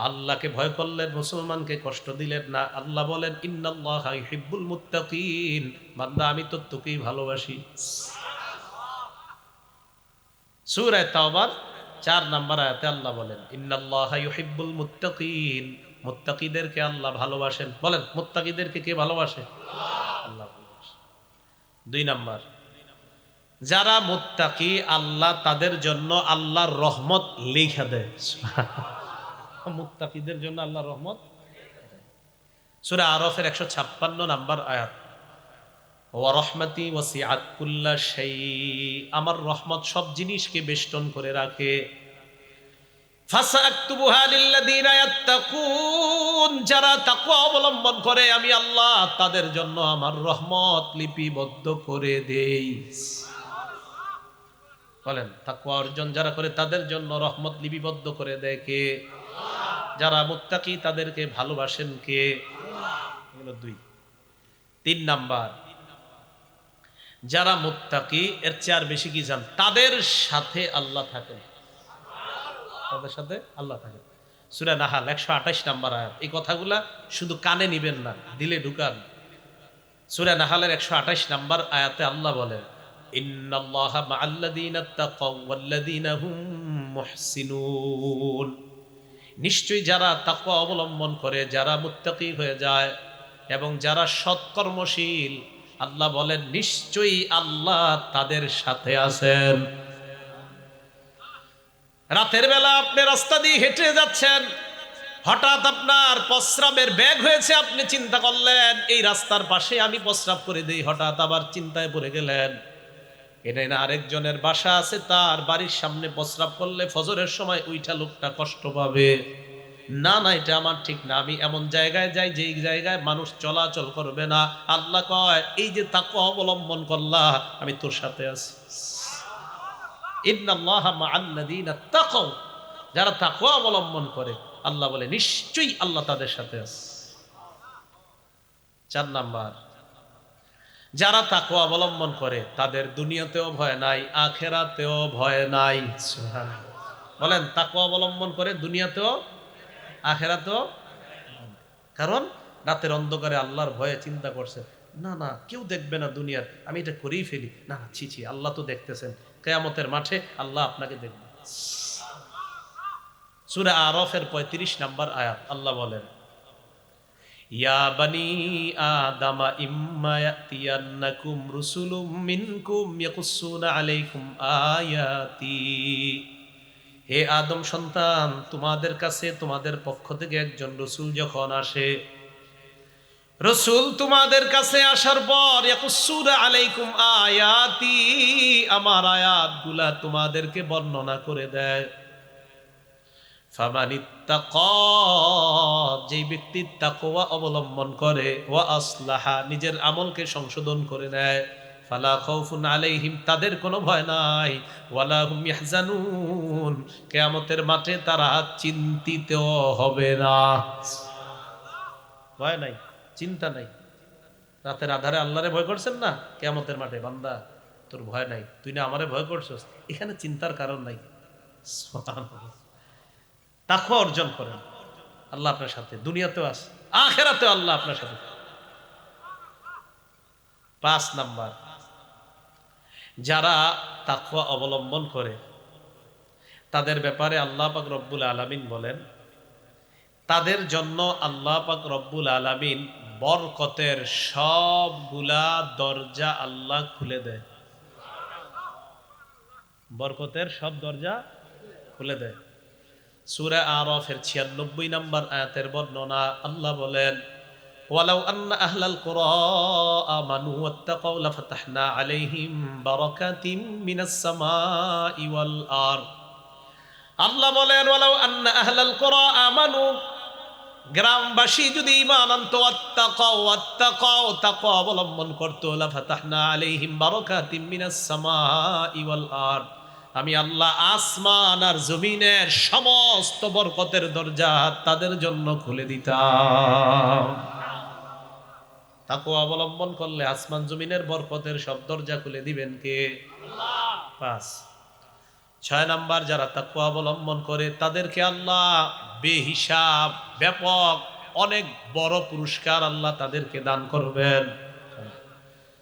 Speaker 1: আল্লাহকে ভয় করলেন, মুসলমানকে কষ্ট দিলেন না। আল্লাহ বলেন, ইন্নাল্লাহা ইউহিব্বুল মুত্তাকিন, বান্দা আমি তো তোকেই ভালোবাসি। সূরা তাওবার 4 নম্বর আয়াতে আল্লাহ বলেন, ইন্নাল্লাহা ইউহিব্বুল মুত্তাকিন, মুত্তাকিদেরকে আল্লাহ ভালোবাসেন। বলেন, মুত্তাকিদেরকে কে ভালোবাসে? আল্লাহ ভালোবাসে। 2 নাম্বার, যারা মুত্তাকি আল্লাহ তাদের জন্য আল্লাহর রহমত লিখে দেয়। মুত্তাকিদের জন্য আল্লাহর রহমত। সূরা আরাফের 156 নাম্বার আয়াত, ওয়া রাহমাতি ওয়াসিআত কুল্লা শাই, আমার রহমত সব জিনিসকে বেষ্টন করে রাখে। ফাসাকতুবুহা লিল্লাযিনা ইয়াত্তাকুন, যারা তাকওয়া অবলম্বন করে আমি আল্লাহ তাদের জন্য আমার রহমত লিপিবদ্ধ করে দেই। বলেন, তাকওয়া অর্জন যারা করে তাদের জন্য রহমত লিপিবদ্ধ করে দেয় কে? যারা মুত্তাকি তাদেরকে ভালোবাসেন কে? এগুলো 2। 3 নাম্বার, যারা মুত্তাকি এর চেয়ে আর বেশি কি জান? তাদের সাথে আল্লাহ থাকেন। তাদের সাথে আল্লাহ থাকেন। সূরা নাহাল 128 নাম্বার আয়াত। এই কথাগুলা শুধু কানে নিবেন না, দিলে ঢুকান। সূরা নাহালের 128 নাম্বার আয়াতে আল্লাহ বলেন, ইন্নাল্লাহা মাআল্লাযীনা তাকাও ওয়াল্লাযীনা হুম মুহসিনুন, নিশ্চয়ই যারা তাকওয়া অবলম্বন করে, যারা মুত্তাকি হয়ে যায় এবং যারা সৎকর্মশীল, আল্লাহ বলেন নিশ্চয়ই আল্লাহ তাদের সাথে আছেন। রাতের বেলা আপনি রাস্তা দিয়ে হেঁটে যাচ্ছেন, হঠাৎ আপনার প্রস্রাবের ব্যাগ হয়েছে, আপনি চিন্তা করলেন এই রাস্তার পাশে আমি প্রস্রাব করে দেই, হঠাৎ আবার চিন্তায় পড়ে গেলেন এটা না আরেকজনের বাসা আছে, তার বাড়ির সামনে প্রস্রাব করলে ফজরের সময় ওইটা লোকটা কষ্ট পাবে। না না, এটা আমার ঠিক না, আমি এমন জায়গায় যাই যেই জায়গায় মানুষ চলাচল করবে না। আল্লাহ কয় এই যে তাকওয়া অবলম্বন করলা আমি তোর সাথে আছি। ইন্নাল্লাহা মাআল্লাযীনা তাকাও, যারা তাকওয়া অবলম্বন করে আল্লাহ বলে নিশ্চয়ই আল্লাহ তাদের সাথে আছে। 4 নাম্বার, যারা তাকওয়া অবলম্বন করে তাদের দুনিয়াতেও ভয় নাই, আখিরাতেও ভয় নাই। সুবহানাল্লাহ। বলেন, তাকওয়া অবলম্বন করে দুনিয়াতেও আখিরাতেও। কারণ রাতের অন্ধকারে আল্লাহর ভয়ে চিন্তা করছে, না না কেউ দেখবে না দুনিয়ার, আমি এটা করেই ফেলি, না না ছি ছি, আল্লাহ তো দেখতেছেন, কিয়ামতের মাঠে আল্লাহ আপনাকে দেখবে। সূরা আরাফের 35 নাম্বার আয়াত আল্লাহ বলেন, ইয়া বানি আদামা ইম্মা ইয়াতিয়ান্নাকুম রুসুলুম মিনকুম ইয়াকুসসুনা আলাইকুম আয়াতি। হে আদম সন্তান, তোমাদের কাছে তোমাদের পক্ষ থেকে একজন রসুল যখন আসে, রসুল তোমাদের কাছে আসার পর ইয়াকুসসুনা আলাইকুম আয়াতি, আমার আয়াতগুলা তোমাদেরকে বর্ণনা করে দেয়। ফামানিত্তাকা, যেই ব্যক্তি তাকওয়া অবলম্বন করে, ওয়া আসলাহা, নিজের আমলকে সংশোধন করে নেয়, ফালা খাউফুন আলাইহিম, তাদের কোনো ভয় নাই, ওয়ালা হুম ইয়াহজানুন, কিয়ামতের মাঠে তারা চিন্তিত হবে না। ভয় নাই, চিন্তা নাই। রাতের আধারে আল্লাহরে ভয় করছেন না, কিয়ামতের মাঠে বান্দা তোর ভয় নাই, তুই না আমারে ভয় করছস, এখানে চিন্তার কারণ নাই। সুবহানাল্লাহ। তাকওয়া অর্জন করেন, আল্লাহ আপনার সাথে দুনিয়াতেও আছে, আখিরাতেও আল্লাহ আপনার সাথে। 5 নাম্বার, যারা তাকওয়া অবলম্বন করে তাদের ব্যাপারে আল্লাহ পাক রব্বুল আলামিন বলেন, তাদের জন্য আল্লাহ পাক রব্বুল আলামিন বরকতের সবগুলা দরজা আল্লাহ খুলে দেয়। বরকতের সব দরজা খুলে দেয়। সূরা আরাফের 96 নম্বর আয়াতের বর্ণনা, আল্লাহ বলেন, ওয়ালাউ আন্না আহলাল কুরা আমানু ওয়াত্তাকাউ লাফাতাহনা আলাইহিম বারাকাতিম মিনাস সামাই ওয়াল আরদ। আল্লাহ বলেন, ওয়ালাউ আন্না আহলাল কুরা আমানু, গ্রামবাসী যদি ঈমান আনতো, ওয়াত্তাকাউ, তাকওয়া অবলম্বন করতো, লাফাতাহনা আলাইহিম বারাকাতিম মিনাস সামাই ওয়াল আরদ, আমি আল্লাহ আসমান আর জমিনের সমস্ত বরকতের দরজা তাদের জন্য খুলে দিতাম। তাকওয়া অবলম্বন করলে আসমান জমিনের বরকতের সব দরজা খুলে দিবেন কে? আল্লাহ। 5 6 নাম্বার, যারা তাকওয়া অবলম্বন করে তাদেরকে আল্লাহ বেহিসাব ব্যাপক অনেক বড় পুরস্কার আল্লাহ তাদেরকে দান করবেন।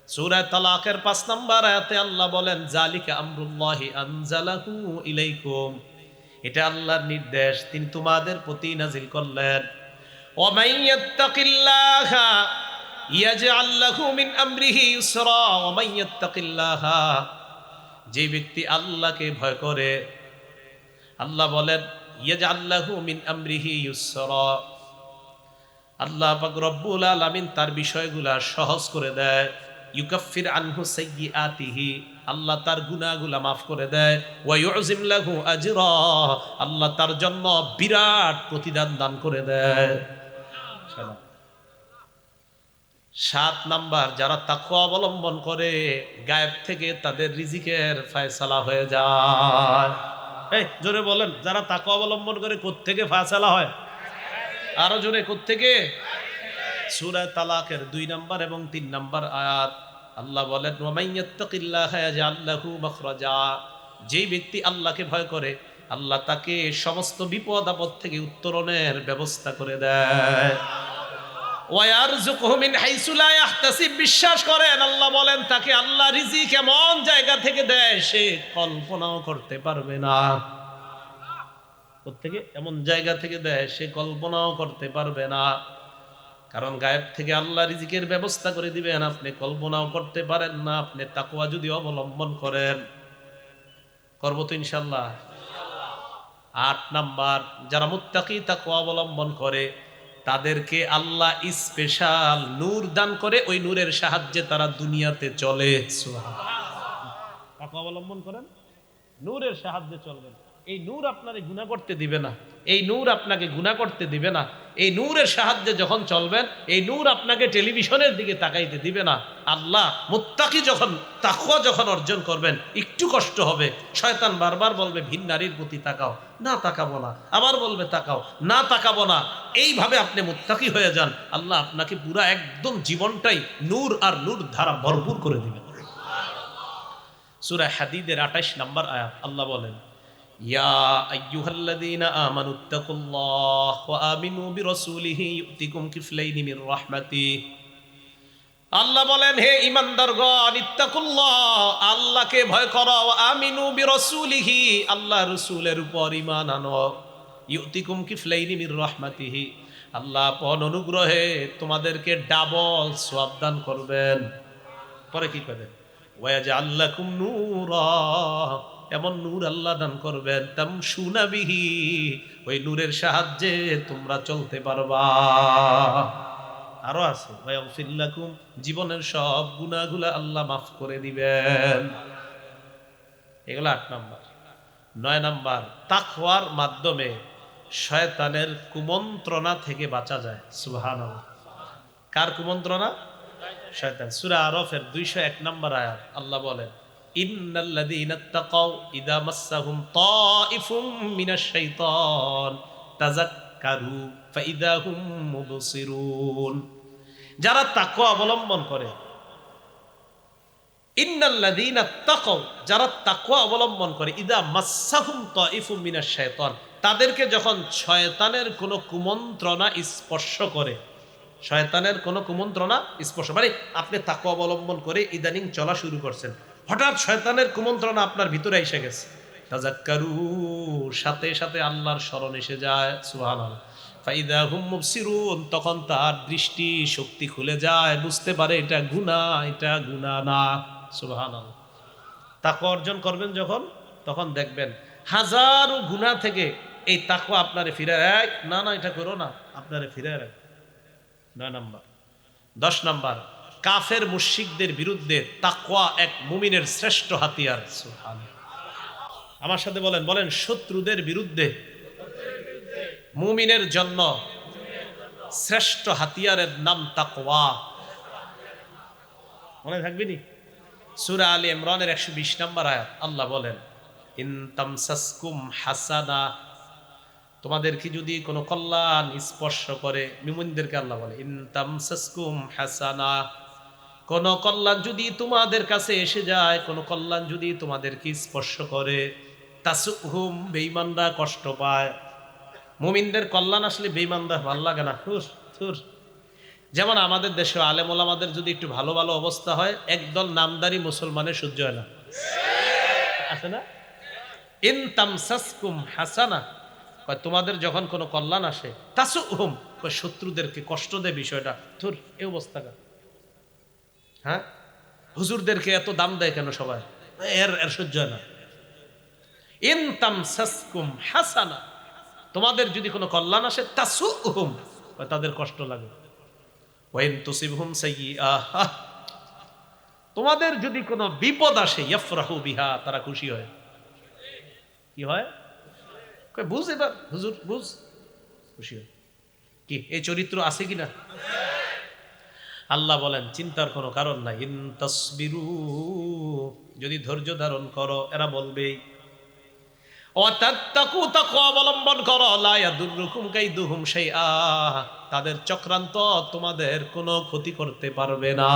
Speaker 1: সূরা তালাকের 5 নাম্বার আয়াতে আল্লাহ বলেন, জালিকা আমরুল্লাহি আনজালাহু ইলাইকুম, এটা আল্লাহর নির্দেশ, তিনি তোমাদের প্রতি নাজিল করলেন। ওয়া মাইয়াত্তাকিল্লাহা ইয়াজআল লাহু মিন আমরিহি ইউসরা, ওয়া মাইয়াত্তাকিল্লাহা, যে ব্যক্তি আল্লাহকে ভয় করে, আল্লাহ বলেন ইয়াজআল লাহু মিন আমরিহি ইউসরা, আল্লাহ পাক রব্বুল আলামিন তার বিষয়গুলা সহজ করে দেয়। ইউকাফির আনহু সাইয়্যাতিহি, আল্লাহ তার গুনাহগুলা maaf করে দেয়। ওয়া ইউযিম লাহু আজরা, আল্লাহ তার জন্য বিরাট প্রতিদান দান করে দেয়। 7 নাম্বার, যারা তাকওয়া অবলম্বন করে গায়েব থেকে তাদের রিজিকের ফয়সালা হয়ে যায়। এই জোরে বলেন, যারা তাকওয়া অবলম্বন করে কোত্থেকে ফয়সালা হয়? আরো জোরে, কোত্থেকে? সূরা তালাকের 2 নাম্বার এবং 3 নাম্বার আয়াত আল্লাহ বলেন, ওয়া মাইয়াত্তাকিল্লাহা ইয়াজআল লাহু মাখরাজা, যেই ব্যক্তি আল্লাহকে ভয় করে আল্লাহ তাকে সমস্ত বিপদ আপদ থেকে উত্তরণের ব্যবস্থা করে দেয়। ওয়া ইয়ারযুকুহু মিন হাইসু লা ইয়াহতাসিব, বিশ্বাস করেন আল্লাহ বলেন তাকে আল্লাহ রিজিক এমন জায়গা থেকে দেয় সে কল্পনাও করতে পারবে না। কোত্থেকে? এমন জায়গা থেকে দেয় সে কল্পনাও করতে পারবে না। কারণ গায়েব থেকে আল্লাহ রিজিকের ব্যবস্থা করে দিবেন, আপনি কল্পনাও করতে পারেন না। আপনি তাকওয়া যদি অবলম্বন করেন, করব তো ইনশাআল্লাহ। 8 নাম্বার, যারা মুত্তাকি তাকওয়া অবলম্বন করে তাদেরকে আল্লাহ স্পেশাল নূর দান করে, ওই নূরের সাহায্যে তারা দুনিয়াতে চলে। সুবহানাল্লাহ। তাকওয়া অবলম্বন করেন, নূরের সাহায্যে চলবেন। এই নূর আপনারে গুনাহ করতে দিবে না, এই নূর আপনাকে গুনাহ করতে দিবে না। এই নূরের সাহায্যে যখন চলবেন, এই নূর আপনাকে টেলিভিশনের দিকে তাকাইতে দিবে না। আল্লাহ মুত্তাকি যখন তাকওয়া যখন অর্জন করবেন, একটু কষ্ট হবে, শয়তান বারবার বলবে ভিন নারীর প্রতি তাকাও, না তাকাবো না, আবার বলবে তাকাও, না তাকাবো না। এইভাবে আপনি মুত্তাকি হয়ে যান, আল্লাহ আপনাকে পুরা একদম জীবনটাই নূর আর নূর ধারা ভরপুর করে দিবেন। সূরা হাদীদের 28 নাম্বার আয়াত আল্লাহ বলেন, ইয়া আইয়ুহাল্লাযীনা আমানুত্তাকুল্লাহ ওয়া আমিনু বিরাসূলিহি ইউতিকুম কিফলাইনি মির রাহমাতিহি। আল্লাহ বলেন, হে ঈমানদারগণ, ইত্তাকুল্লাহ, আল্লাহকে ভয় করো, ওয়া আমিনু বিরাসূলিহি, আল্লাহ রাসূলের উপর ঈমান আনো, ইউতিকুম কিফলাইনি মির রাহমাতিহি, আল্লাহ আপন অনুগ্রহে তোমাদেরকে ডাবল সওয়াব দান করবেন। পরে কি করে, ওয়াজআল লাকুম নূরা, এমন নূর আল্লাহ দান করবেন, তামশুনা বিহি, ওই নূরের সাহায্যে তোমরা চলতে পারবা। আরো আছে, ওয়াগফির লাকুম, জীবনের সব গুনাহগুলো আল্লাহ মাফ করে দিবেন। এগুলো 8 নাম্বার। 9 নাম্বার, তাকওয়ার মাধ্যমে শয়তানের কুমন্ত্রণা থেকে বাঁচা যায়। সুবহানাল্লাহ। কার কুমন্ত্রণা? শয়তান। সূরা আরাফের 201 নম্বর আয়াত আল্লাহ বলেন, ইন্নাল্লাযীনা তাকাউ ইযা মাসসাহুম তাইফুম মিনাশ শাইতান তাযাক্কারু ফাইযা হুম মুবসিরুন। যারা তাকওয়া অবলম্বন করে, ইন্নাল্লাযীনা তাকাউ, যারা তাকওয়া অবলম্বন করে, ইযা মাসসাহুম তাইফুম মিনাশ শাইতান, তাদেরকে যখন শয়তানের কোনো কুমন্ত্রণা স্পর্শ করে, শয়তানের কোনো কুমন্ত্রণা স্পর্শ মানে আপনি তাকওয়া অবলম্বন করে ইদানিং চলা শুরু করছেন, হঠাৎ শয়তানের কুমন্ত্রণা আপনার ভিতরে এসে গেছে, তাযাক্কারু, সাথে সাথে আল্লাহর স্মরণ এসে যায়। সুবহানাল্লাহ। ফাইদা হুম মুবসিরুন, তখন তার দৃষ্টি শক্তি খুলে যায়, বুঝতে পারে এটা গুনাহ, এটা গুনাহ না। সুবহানাল্লাহ। তাকওয়া অর্জন করবেন যখন, তখন দেখবেন হাজারো গুনাহ থেকে এই তাকওয়া আপনারে ফিরে রাখ, না না এটা করো না, আপনারে ফিরে রাখ। 9 নাম্বার। 10 নাম্বার, কাফের মুশরিকদের বিরুদ্ধে তাকওয়া এক মুমিনের শ্রেষ্ঠ হাতিয়ার। সুবহানাল্লাহ। আমার সাথে বলেন, বলেন, শত্রুদের বিরুদ্ধে মুমিনের জন্য শ্রেষ্ঠ হাতিয়ারের নাম তাকওয়া। মনে থাকবে নি? সূরা আলী ইমরানের 120 নম্বর আয়াত আল্লাহ বলেন, ইন তামসাসকুম হাসানা, তোমাদেরকে যদি কোনো কল্যাণ স্পর্শ করে, মুমিনদেরকে আল্লাহ বলে, ইন তামসাসকুম হাসানা, কোন কল্যাণ যদি তোমাদের কাছে এসে যায়, কোন কল্যাণ যদি তোমাদেরকে স্পর্শ করে, তাসুহুম, বেঈমানরা কষ্ট পায়। মুমিনদের কল্যাণ আসলে বেঈমানরা ভালো লাগে না, হুর হুর। যেমন আমাদের দেশে আলেম ওলামাদের যদি একটু ভালো ভালো অবস্থা হয়, একদল নামদারি মুসলমানের সহ্য হয় না, আছে না? ইন তামসাসকুম হাসানা, কয় তোমাদের যখন কোনো কল্যাণ আসে, তাসুহুম, কয় শত্রুদেরকে কষ্ট দেয় বিষয়টা, ধুর এই অবস্থাটা। হ্যাঁ, হুজুরদেরকে এত দাম দেয় কেন সবাই, এর এর সহ্য হয় না। ইন তামসাসকুম হাসানা, তোমাদের যদি কোনো কল্যাণ আসে, তাসুহুম, কয় তাদের কষ্ট লাগে। ওয়াইন তুসিবহুম সাইয়্যাহ, তোমাদের যদি কোনো বিপদ আসে, ইয়াফরাহু বিহা, তারা খুশি হয়। কি হয়? কয় বুঝ এবার হুজুর, বুঝ, খুশি হয়। কি এই চরিত্র আছে কিনা? আল্লাহ বলেন চিন্তার কোনো কারণ নাই। ইন তাসবিরু, যদি ধৈর্য ধারণ করো, এরা বলবে, ও তাত্তাকু, তাকওয়া অবলম্বন করো, লা ইয়াদুররুকুম কাইদুহুম শাইআ, তাদের চক্রান্ত তোমাদের কোনো ক্ষতি করতে পারবে না।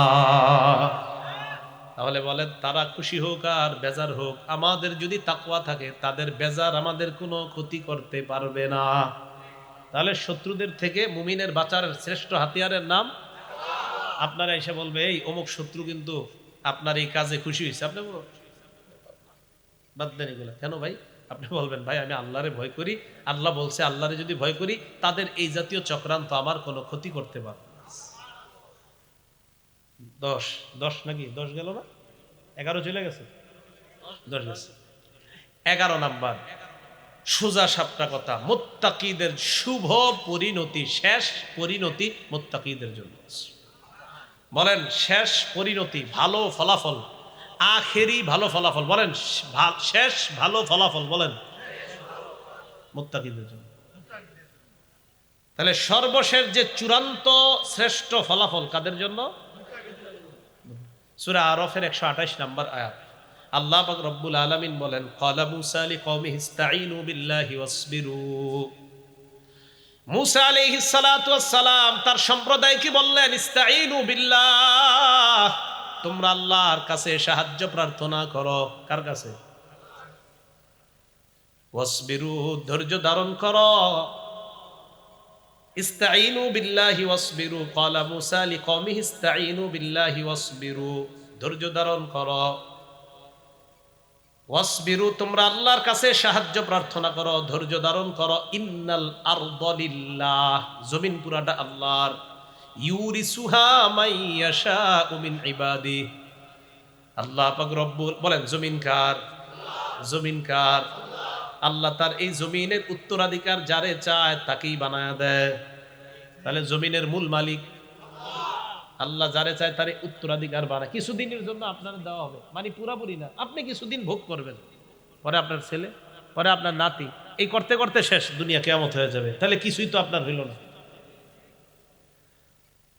Speaker 1: তাহলে বলেন, তারা খুশি হোক আর বেজার হোক, আমাদের যদি তাকওয়া থাকে, তাদের বেজার আমাদের কোনো ক্ষতি করতে পারবে না। তাহলে শত্রুদের থেকে মুমিনের বাঁচার শ্রেষ্ঠ হাতিয়ারের নাম। আপনারা এসে বলবে, এই অমুক শত্রু কিন্তু আপনার এই কাজে খুশি হয়েছে, আপনি বাদ দেন এগুলো। কেন ভাই? আপনি বলবেন, ভাই আমি আল্লাহরে ভয় করি, আল্লাহ বলছে আল্লাহরে যদি ভয় করি, তাদের এই জাতীয় চক্রান্ত আমার কোনো ক্ষতি করতে পারবে না। 10 10 নাকি 10 গেল না, 11 চলে গেছে, 10 গেছে। 11 নাম্বার, সোজা সাপটা কথা, মুত্তাকিদের শুভ পরিণতি, শেষ পরিণতি মুত্তাকিদের জন্য। বলেন শেষ পরিণতি, ভালো ফলাফল, আখেরি ভালো ফলাফল, বলেন শেষ ভালো ফলাফল, বলেন মুত্তাকিদের জন্য। তাহলে সর্বশেষ যে চূড়ান্ত শ্রেষ্ঠ ফলাফল কাদের জন্য? সূরা আরাফের 128 নম্বর আয়াত আল্লাহ পাক রব্বুল আলামিন বলেন, ক্বালা মূসা লিকওমিহি ইসতাঈনু বিল্লাহি ওয়াসবিরু। মূসা আলাইহিস সালাতু ওয়াস সালাম তার সম্প্রদায়কে বললেন, ইসতাঈনু বিল্লাহ, তোমরা আল্লাহর কাছে সাহায্য প্রার্থনা করো। কার কাছে? ওয়াসবিরু, ধৈর্য ধারণ করো। ইসতাঈনু বিল্লাহি ওয়াসবিরু, ক্বালা মূসা লিকওমিহি ইসতাঈনু বিল্লাহি ওয়াসবিরু, ধৈর্য ধারণ করো। ওয়াসবিরু, তোমরা আল্লাহর কাছে সাহায্য প্রার্থনা করো, ধৈর্য ধারণ করো। ইন্নাল আরদা লিল্লাহ, জমিন পুরাটা আল্লাহর। ইউরিসুহা মাইয়াশাউ মিন ইবাদি, আল্লাহ পাক রব্বুল বলেন জমিন কার? জমিন কার? আল্লাহ তার এই জমিনের উত্তরাধিকার যারে চায় তাকেই বানায় দেয়। তাহলে জমিনের মূল মালিক আল্লাহ, যারে চায় তারে উত্তরাধিকার বানায়। কিছুদিনের জন্য আপনার দেওয়া হবে, মানে পুরাপুরি না, আপনি কিছুদিন ভোগ করবেন, পরে আপনার ছেলে, পরে আপনার নাতি, এই করতে করতে শেষ, দুনিয়া কিয়ামত হয়ে যাবে। তাহলে কিছুই তো আপনার হইল না।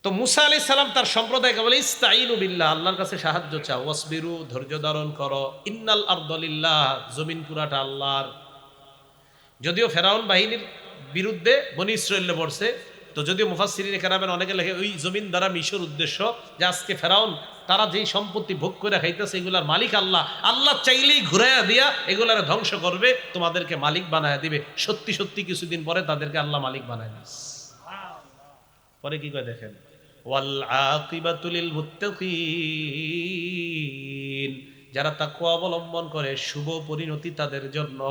Speaker 1: তো মুসা আলাইহিস সালাম তার সম্প্রদায়কে বলে ইস্তাইনু বিল্লাহ, আল্লাহর কাছে সাহায্য চাও। ওয়াসবিরু, ধৈর্য ধারণ করো। ইন্নাল আরদা লিল্লাহ, জমিন পুরাটা আল্লাহর। যদিও ফেরাউন বাহিনীর বিরুদ্ধে বনি ইসরাঈলে পড়ছে, তো যদিও মুফাসসিরিনে কেরামের অনেকে লেখে ওই জমিন দ্বারা মিশর উদ্দেশ্য, যে আজকে ফেরাউন তারা যেই সম্পত্তি ভোগ করে খাইতেছে এগুলার মালিক আল্লাহ। আল্লাহ চাইলেই ঘুরাইয়া দিয়া এগুলার ধ্বংস করবে, তোমাদেরকে মালিক বানায় দিবে। সত্যি সত্যি কিছুদিন পরে তাদেরকে আল্লাহ মালিক বানায় দিস। পরে কি করে দেখেন, ওয়াল আকিবাতু লিল মুত্তাকিন, যারা তাকওয়া অবলম্বন করে শুভ পরিণতি তাদের জন্য।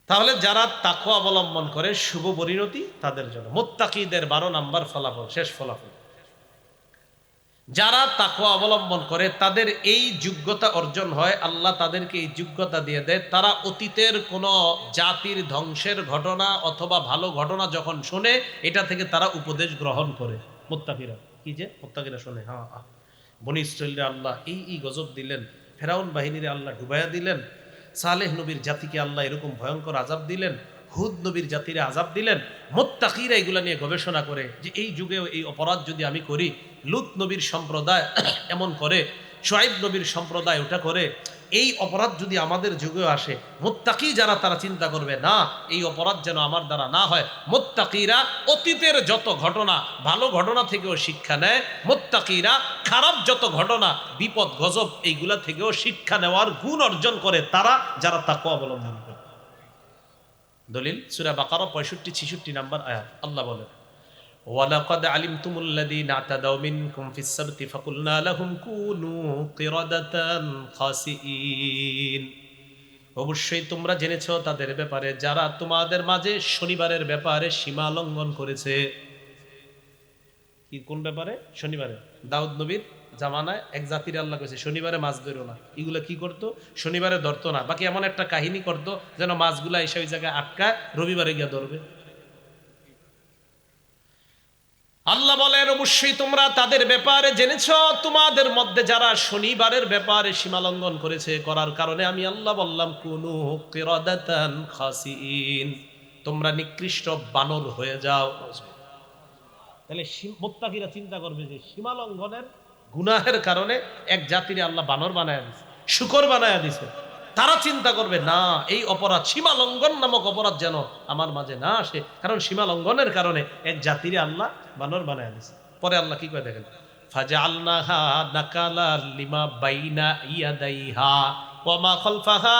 Speaker 1: তাহলে যারা তাকওয়া অবলম্বন করে শুভ পরিণতি তাদের জন্য। মুত্তাকিদের 12 নাম্বার ফলাফল, শেষ ফলাফল, যারা তাকওয়া অবলম্বন করে তাদের এই যোগ্যতা অর্জন হয়, আল্লাহ তাদেরকে এই যোগ্যতা দিয়ে দেয়। তারা অতীতের কোন জাতির ধ্বংসের ঘটনা অথবা ভালো ঘটনা যখন শোনে, এটা থেকে তারা উপদেশ গ্রহণ করে। মুত্তাকিরা কি যে মুত্তাকিরা শোনে, হ্যাঁ বনি ইসরাঈলরে আল্লাহ এই গজব দিলেন, ফেরাউন বাহিনীরে আল্লাহ ডুবাইয়া দিলেন, সালেহ নবীর জাতিকে আল্লাহ এরকম ভয়ঙ্কর আযাব দিলেন, হুদ নবীর জাতিরে আযাব দিলেন। মুত্তাকিরা এগুলা নিয়ে গবেষণা করে যে এই যুগেও এই অপরাধ যদি আমি করি, লূত নবীর সম্প্রদায় এমন করে, শুআয়ব নবীর সম্প্রদায় ওটা করে, এই অপরাধ যদি আমাদের যুগেও আসে, মুত্তাকি যারা তারা চিন্তা করবে না এই অপরাধ যেন আমার দ্বারা না হয়। মুত্তাকিরা অতীতের যত ঘটনা ভালো ঘটনা থেকেও শিক্ষা নেয়, মুত্তাকিরা খারাপ যত ঘটনা বিপদ গজব এইগুলা থেকেও শিক্ষা নেওয়ার গুণ অর্জন করে তারা, যারা তাকওয়া অবলম্বন করে। দলিল সূরা বাকারা 65-66 নাম্বার আয়াত, আল্লাহ বলেন ওয়ালাকাদ আলিমতুমুল্লাযীনা আতাদাউ মিনকুম ফিস সাবতি ফাকুলনা লাহুম কুনু কিরাদাতান খাসিঈন, অবশ্যই তোমরা জেনেছো তাদের ব্যাপারে যারা তোমাদের মাঝে শনিবারের ব্যাপারে সীমা লঙ্ঘন করেছে। কি কোন ব্যাপারে? শনিবারে। দাউদ নবীর জামানায় এক জাতির আল্লাহ কইছে শনিবারে মাছ ধরো না। এগুলো কি করতো? শনিবারে ধরতো না, বাকি এমন একটা কাহিনী করতো যেন মাছগুলা এসে ওই জায়গায় আটকায়, রবিবারে গিয়া ধরবে। আল্লাহ বলেন অবশ্যই তোমরা তাদের ব্যাপারে জেনেছো তোমাদের মধ্যে যারা শনিবারের ব্যাপারে সীমা লঙ্ঘন করেছে, করার কারণে আমি আল্লাহ বললাম কুনু কিরাদাতান খাসিঈন, তোমরা নিকৃষ্ট বানর হয়ে যাও। তাহলে মুত্তাকিরা চিন্তা করবে যে সীমা লঙ্ঘনের গুনাহের কারণে এক জাতির আল্লাহ বানর বানায়া দিছে, শুকর বানায়া দিছে। তারা চিন্তা করবে না এই অপরাধ সীমা লঙ্ঘন নামক অপরাধ যেন আমার মাঝে না আসে, কারণ সীমা লঙ্ঘনের কারণে এক জাতির আল্লাহ বানর বানায়া দিছে। পরে আল্লাহ কি করে দেখেন, ফাজআলনাহা নাকালা লিমা বাইনা ইয়াদাইহা ওয়া মা খালফাহা,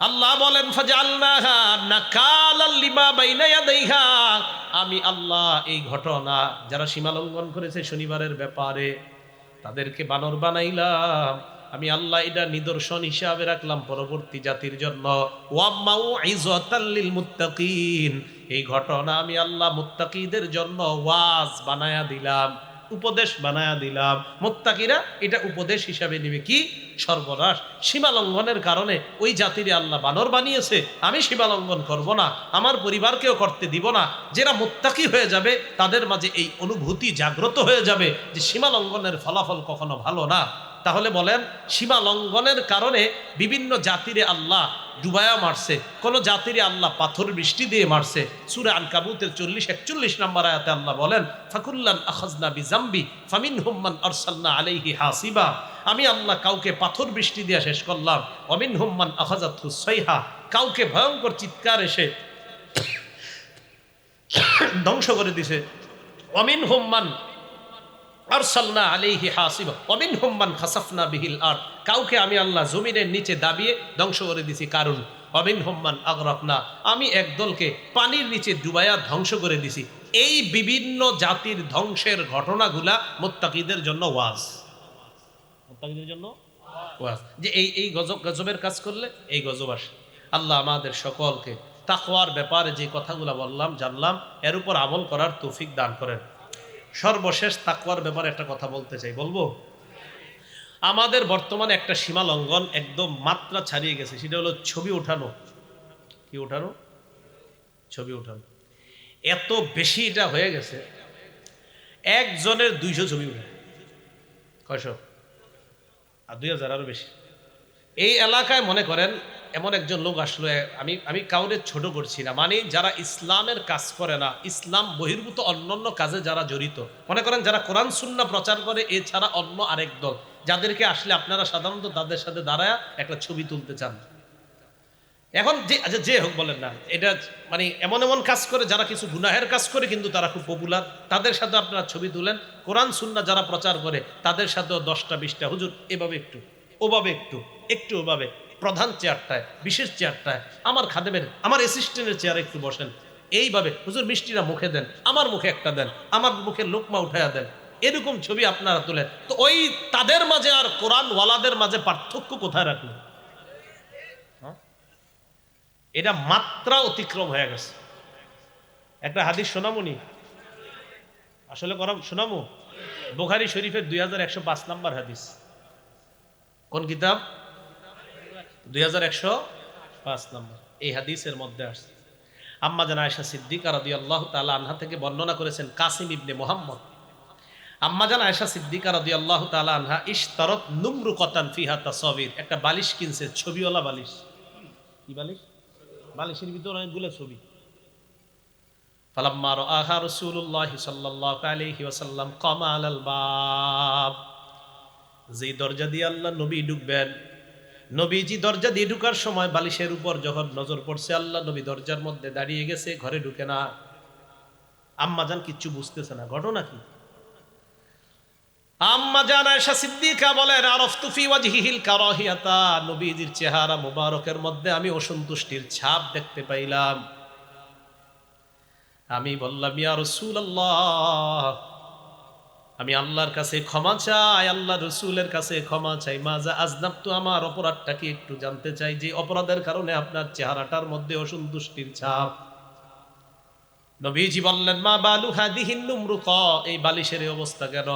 Speaker 1: আল্লাহ বলেন ফাজআলনাহা নাকালাল লিমা বাইনা ইয়াদাইহা, আমি আল্লাহ এই ঘটনা যারা সীমা লঙ্ঘন করেছে শনিবারের ব্যাপারে তাদেরকে বানর বানাইলাম, আমি আল্লাহ এটা নিদর্শন হিসাবে রাখলাম পরবর্তী জাতির জন্য। ওয়া মাউইযাতাল লিল মুত্তাকিন, এই ঘটনা আমি আল্লাহ মুত্তাকিদের জন্য ওয়াজ বানায়া দিলাম, উপদেশ বানায়া দিলাম। মুত্তাকিরা এটা উপদেশ হিসাবে নিবে। কি সর্বনাশ, সীমা লঙ্ঘনের কারণে ওই জাতির আল্লাহ বানর বানিয়েছে, আমি সীমা লঙ্ঘন করব না, আমার পরিবারকেও করতে দিব না। যারা মুত্তাকি হয়ে যাবে তাদের মাঝে এই অনুভূতি জাগ্রত হয়ে যাবে যে সীমা লঙ্ঘনের ফলাফল কখনো ভালো না। তাহলে বলেন সীমা লঙ্ঘনের কারণে বিভিন্ন জাতিরে আল্লাহ ডুবায়া মারছে, কোন জাতিরে আল্লাহ পাথর বৃষ্টি দিয়ে মারছে। সূরা আনকাবুতের 40-41 নম্বর আয়াতে আল্লাহ বলেন ফাকুল্লান আখাযনা বিযামবি ফামিনহুম মান আরসালনা আলাইহি হাসিবা, আমি আল্লাহ কাউকে পাথর বৃষ্টি দিয়ে শেষ করলাম, ওয়ামিনহুম মান আখাযাতহু সাইহা, কাউকে ভয়ঙ্কর চিৎকার এসে ধ্বংস করে দিছে, ওয়ামিনহুম মান আরসালনা আলাইহি হাসিবা ওয়ামিনহুম মান খাসাফনা বিহিল আরদ, কাউকে আমি আল্লাহ জমিনের নিচে দাবিয়ে ধ্বংস করে দিছি। কারণ ওয়ামিনহুম মান আগরাকনা, আমি একদলকে পানির নিচে ডুবাইয়া ধ্বংস করে দিছি। এই বিভিন্ন জাতির ধ্বংসের ঘটনাগুলা মুত্তাকিদের জন্য ওয়াজ। মুত্তাকিদের জন্য ওয়াজ, যে এই এই গজবের কাজ করলে এই গজব আসে। আল্লাহ আমাদের সকলকে তাকওয়ার ব্যাপারে যে কথাগুলো বললাম জানলাম এর উপর আমল করার তৌফিক দান করেন। সর্বশেষ তাকওয়ার ব্যাপারে একটা কথা বলতে চাই, বলবো? আমাদের বর্তমানে একটা সীমা লঙ্ঘন একদম মাত্রা ছাড়িয়ে গেছে, সেটা হলো ছবি ওঠানো। কি ওঠানো? ছবি ওঠানো। এত বেশি এটা হয়ে গেছে, একজনের 200 ছবি উঠে। কয়শো? আর 2000 আরো বেশি। এই এলাকায় মনে করেন এমন একজন লোক আসলো, আমি কাউরে ছোট করছি না, মানে যারা ইসলামের কাজ করে না, ইসলাম বহির্ভূত অন্যান্য কাজে যারা জড়িত, মনে করেন যারা কোরআন সুন্নাহ প্রচার করে এছাড়া অন্য আরেক দল, যাদেরকে আসলে আপনারা সাধারণত তাদের সাথে দাঁড়ায় একটা ছবি তুলতে চান। এখন যে আচ্ছা যে হোক বলেন না, এটা মানে এমন এমন কাজ করে যারা কিছু গুনাহের কাজ করে কিন্তু তারা খুব পপুলার, তাদের সাথে আপনারা ছবি তুলেন। কোরআন সুন্নাহ যারা প্রচার করে তাদের সাথেও 10টা 20টা হুজুর এভাবে একটু ওভাবে একটু ওভাবে, প্রধান চেয়ারটায় বিশেষ চেয়ারটায় আমার খাদেমের আমার অ্যাসিস্ট্যান্টের চেয়ারে একটু বসেন, এইভাবে হুজুর মিষ্টিটা মুখে দেন, আমার মুখে একটা দেন, আমার মুখে লোকমা উঠাইয়া দেন, এরকম ছবি আপনারা তুলেন। তো ওই তাদের মাঝে আর কোরআন ওয়ালাদের মাঝে পার্থক্য কোথায় রাখলেন? এটা মাত্রা অতিক্রম হয়ে গেছে। একটা হাদিস শোনামুনি, আসলে শোনামু, বুখারী শরীফের 2105 নম্বর হাদিস। কোন কিতাব? 2105 নম্বর। এই হাদিসের মধ্যে আসছে আম্মা জান আয়েশা সিদ্দিকা রাদিয়াল্লাহু তাআলা আনহা থেকে বর্ণনা করেছেন কাসিম ইবনে মুহাম্মদ। আম্মা জান আয়েশা সিদ্দিকা রাদিয়াল্লাহু তাআলা আনহা ইশতারাত নুমরুকাতান ফিহা তাসাবির, একটা বালিশ কিনছে, ছবিওয়ালা বালিশ। কি বালিশ? বালিশের ভিতর অনেকগুলো ছবি। ফালাম্মা রাআহা রাসূলুল্লাহ সাল্লাল্লাহু আলাইহি ওয়াসাল্লাম কামা আলাল বাব, যে দরজা দিয়ে আল্লাহ নবী ঢুকবেন, নবীজি দরজা দিয়ে ঢুকার সময় বালিশের উপর যখন নজর পড়ছে, আল্লাহ নবী দরজার মধ্যে দাঁড়িয়ে গেছে, ঘরে ঢুকে না। আম্মা জান কিচ্ছু বুঝতেছে না, ঘটনা কি? আম্মা জান আয়েশা সিদ্দিকা বলেন, আরাফতু ফি ওয়াজহিহিল কারাহিয়াতা, নবীজির চেহারা মুবারকের মধ্যে আমি অসন্তুষ্টির ছাপ দেখতে পাইলাম। আমি বললাম, ইয়া রাসূলুল্লাহ, আমি আল্লাহর কাছে ক্ষমা চাই, আল্লাহ রাসূলের কাছে ক্ষমা চাই। মাজা আজনাবতু, আমার অপরাধটা কি একটু জানতে চাই, যে অপরাধের কারণে আপনার চেহারাটার মধ্যে অসন্তুষ্টির ছাপ। নবীজি বললেন, মা বালু হাদিহিন নুমরুকা, এই বালিশের এই অবস্থা কেন?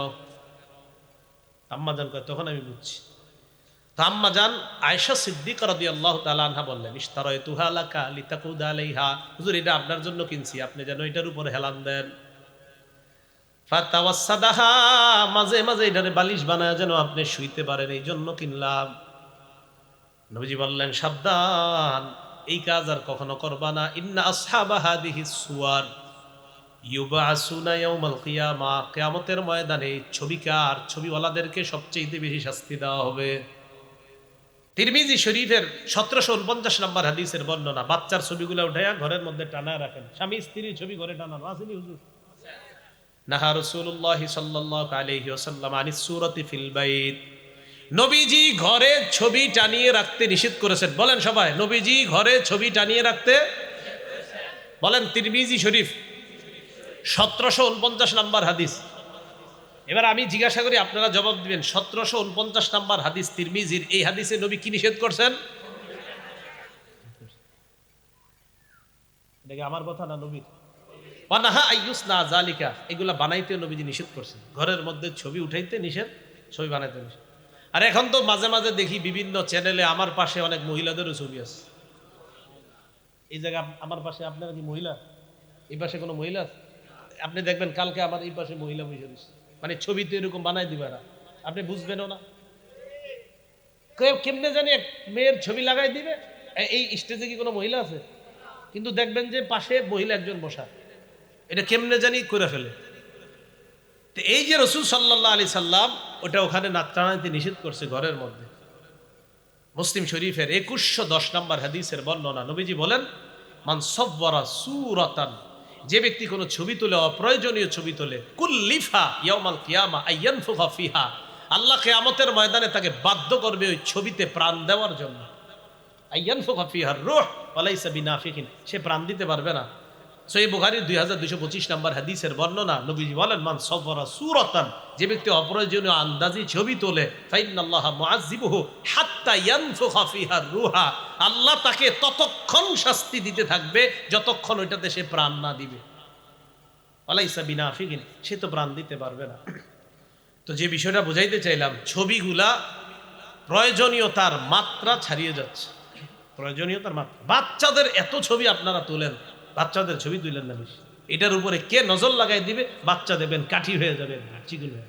Speaker 1: আম্মাজান কয়, তখন আমি বুঝছি। তো আম্মাজান আয়েশা সিদ্দিকা রাদিয়াল্লাহু তাআলা আনহা বললেন, ইশতারাইতুহা লাকা লিতাকুদা আলাইহা, হুজুর এটা আপনার জন্য কিনছি, আপনি যেন এটার উপর হেলান দেন। ফাতাওয়াসসাদাহা, মাঝে মাঝে এটারে বালিশ বানায় যেন আপনি শুইতে পারেন, এই জন্য কিনলাম। নবীজি বললেন, সাবধান, এই কাজ আর কখনো করবা না। ইন্না আসহাবা হাদিহিস সুওয়ার ইউবাসুনা ইয়াউমাল কিয়ামা, কিয়ামতের ময়দানে ছবিকার ছবিওয়ালাদেরকে সবচেয়ে বেশি শাস্তি দেওয়া হবে। তিরমিজি শরীফের 1749 নম্বর হাদিসের বর্ণনা, বাচ্চার ছবিগুলো উঠাইয়া ঘরের মধ্যে টানায় রাখেন, স্বামী স্ত্রীর ছবি ঘরে টানানো আসেনি হুজুর? নাহা রাসূলুল্লাহ সাল্লাল্লাহু আলাইহি ওয়াসাল্লাম আনিস সূরাতি ফিল বাইত, নবীজি ঘরে ছবি টানিয়ে রাখতে নিষেধ করেছেন। বলেন সবাই, নবীজি ঘরে ছবি টানিয়ে রাখতে বলেন। তিরমিজি শরীফ 1749 নম্বর হাদিস। এবার আমি জিজ্ঞাসা করি, আপনারা জবাব দিবেন। 1749 নম্বর হাদিস তিরমিজির, এই হাদিসে নবী কি নিষেধ করছেন? এটা কি আমার কথা না নবীর? ওয়ানাহা আইয়ুসনা যালিকা, এগুলা বানাইতে নবীজি নিষেধ করছেন। ঘরের মধ্যে ছবি উঠাইতে নিষেধ, ছবি বানাইতে নিষেধ। আর এখন তো মাঝে মাঝে দেখি বিভিন্ন চ্যানেলে আমার পাশে অনেক মহিলাদেরও ছবি আছে। এই জায়গা আমার পাশে, আপনারা কি মহিলা? এই পাশে কোনো মহিলা আছে? আপনি দেখবেন কালকে আমার এই পাশে মহিলা বসে রয়েছে, মানে ছবি তো এরকম বানাই দিবে না, আপনি বুঝবেনও না। কেমনে জানি এক মেয়ের ছবি লাগাই দিবে। এই স্টেজে কি কোনো মহিলা আছে? কিন্তু দেখবেন যে পাশে মহিলা একজন বসা, এটা কেমনে জানি করে ফেলে। তো এই যে রাসূল সাল্লাল্লাহু আলাইহি সাল্লাম ওটা ওখানে নাচতে নিষেধ করছে ঘরের মধ্যে। মুসলিম শরীফের 2110 নম্বর হাদিসের বর্ণনা, নবীজি বলেন, মান সাওয়ারা সূরাতান, যে ব্যক্তি কোনো ছবি তোলে, অপ্রয়োজনীয় ছবি তোলে, কুল্লিফা ইয়াউমাল কিয়ামা আইয়ানফুখা ফিহা, আল্লাহ কিয়ামতের ময়দানে তাকে বাধ্য করবে ওই ছবিতে প্রাণ দেওয়ার জন্য। আইয়ানফুখা ফিহা রূহ ওয়া লাইসা বিনাফিকিন, সে প্রাণ দিতে পারবে না। সহিহ বুখারীর 2225 নম্বর হাদিসের বর্ণনা, নবীজি বলেন, মান সাওয়ারা সূরাতান, যে ব্যক্তি অপ্রয়োজনীয় আন্দাজি ছবি তোলে, ফাইন্নাল্লাহা মুআযযিবুহু হাত্তা ইয়ানফুখা ফিহা রূহা, আল্লাহ তাকে ততক্ষণ শাস্তি দিতে থাকবে যতক্ষণ ওইটাতে সে প্রাণ না দিবে। ওয়ালাইসা বিনাফিকিন, সে তো প্রাণ দিতে পারবে না। তো যে বিষয়টা বুঝাইতে চাইলাম, ছবিগুলা প্রয়োজনীয়তার মাত্রা ছাড়িয়ে যাচ্ছে, প্রয়োজনীয়তার মাত্রা। বাচ্চাদের এত ছবি আপনারা তোলেন, বাচ্চাদের ছবি তুলেন না বেশি। এটার উপরে কে নজর লাগাই দিবে, বাচ্চা দেবেন কাঠি হয়ে যাবে, চিগুন হয়ে।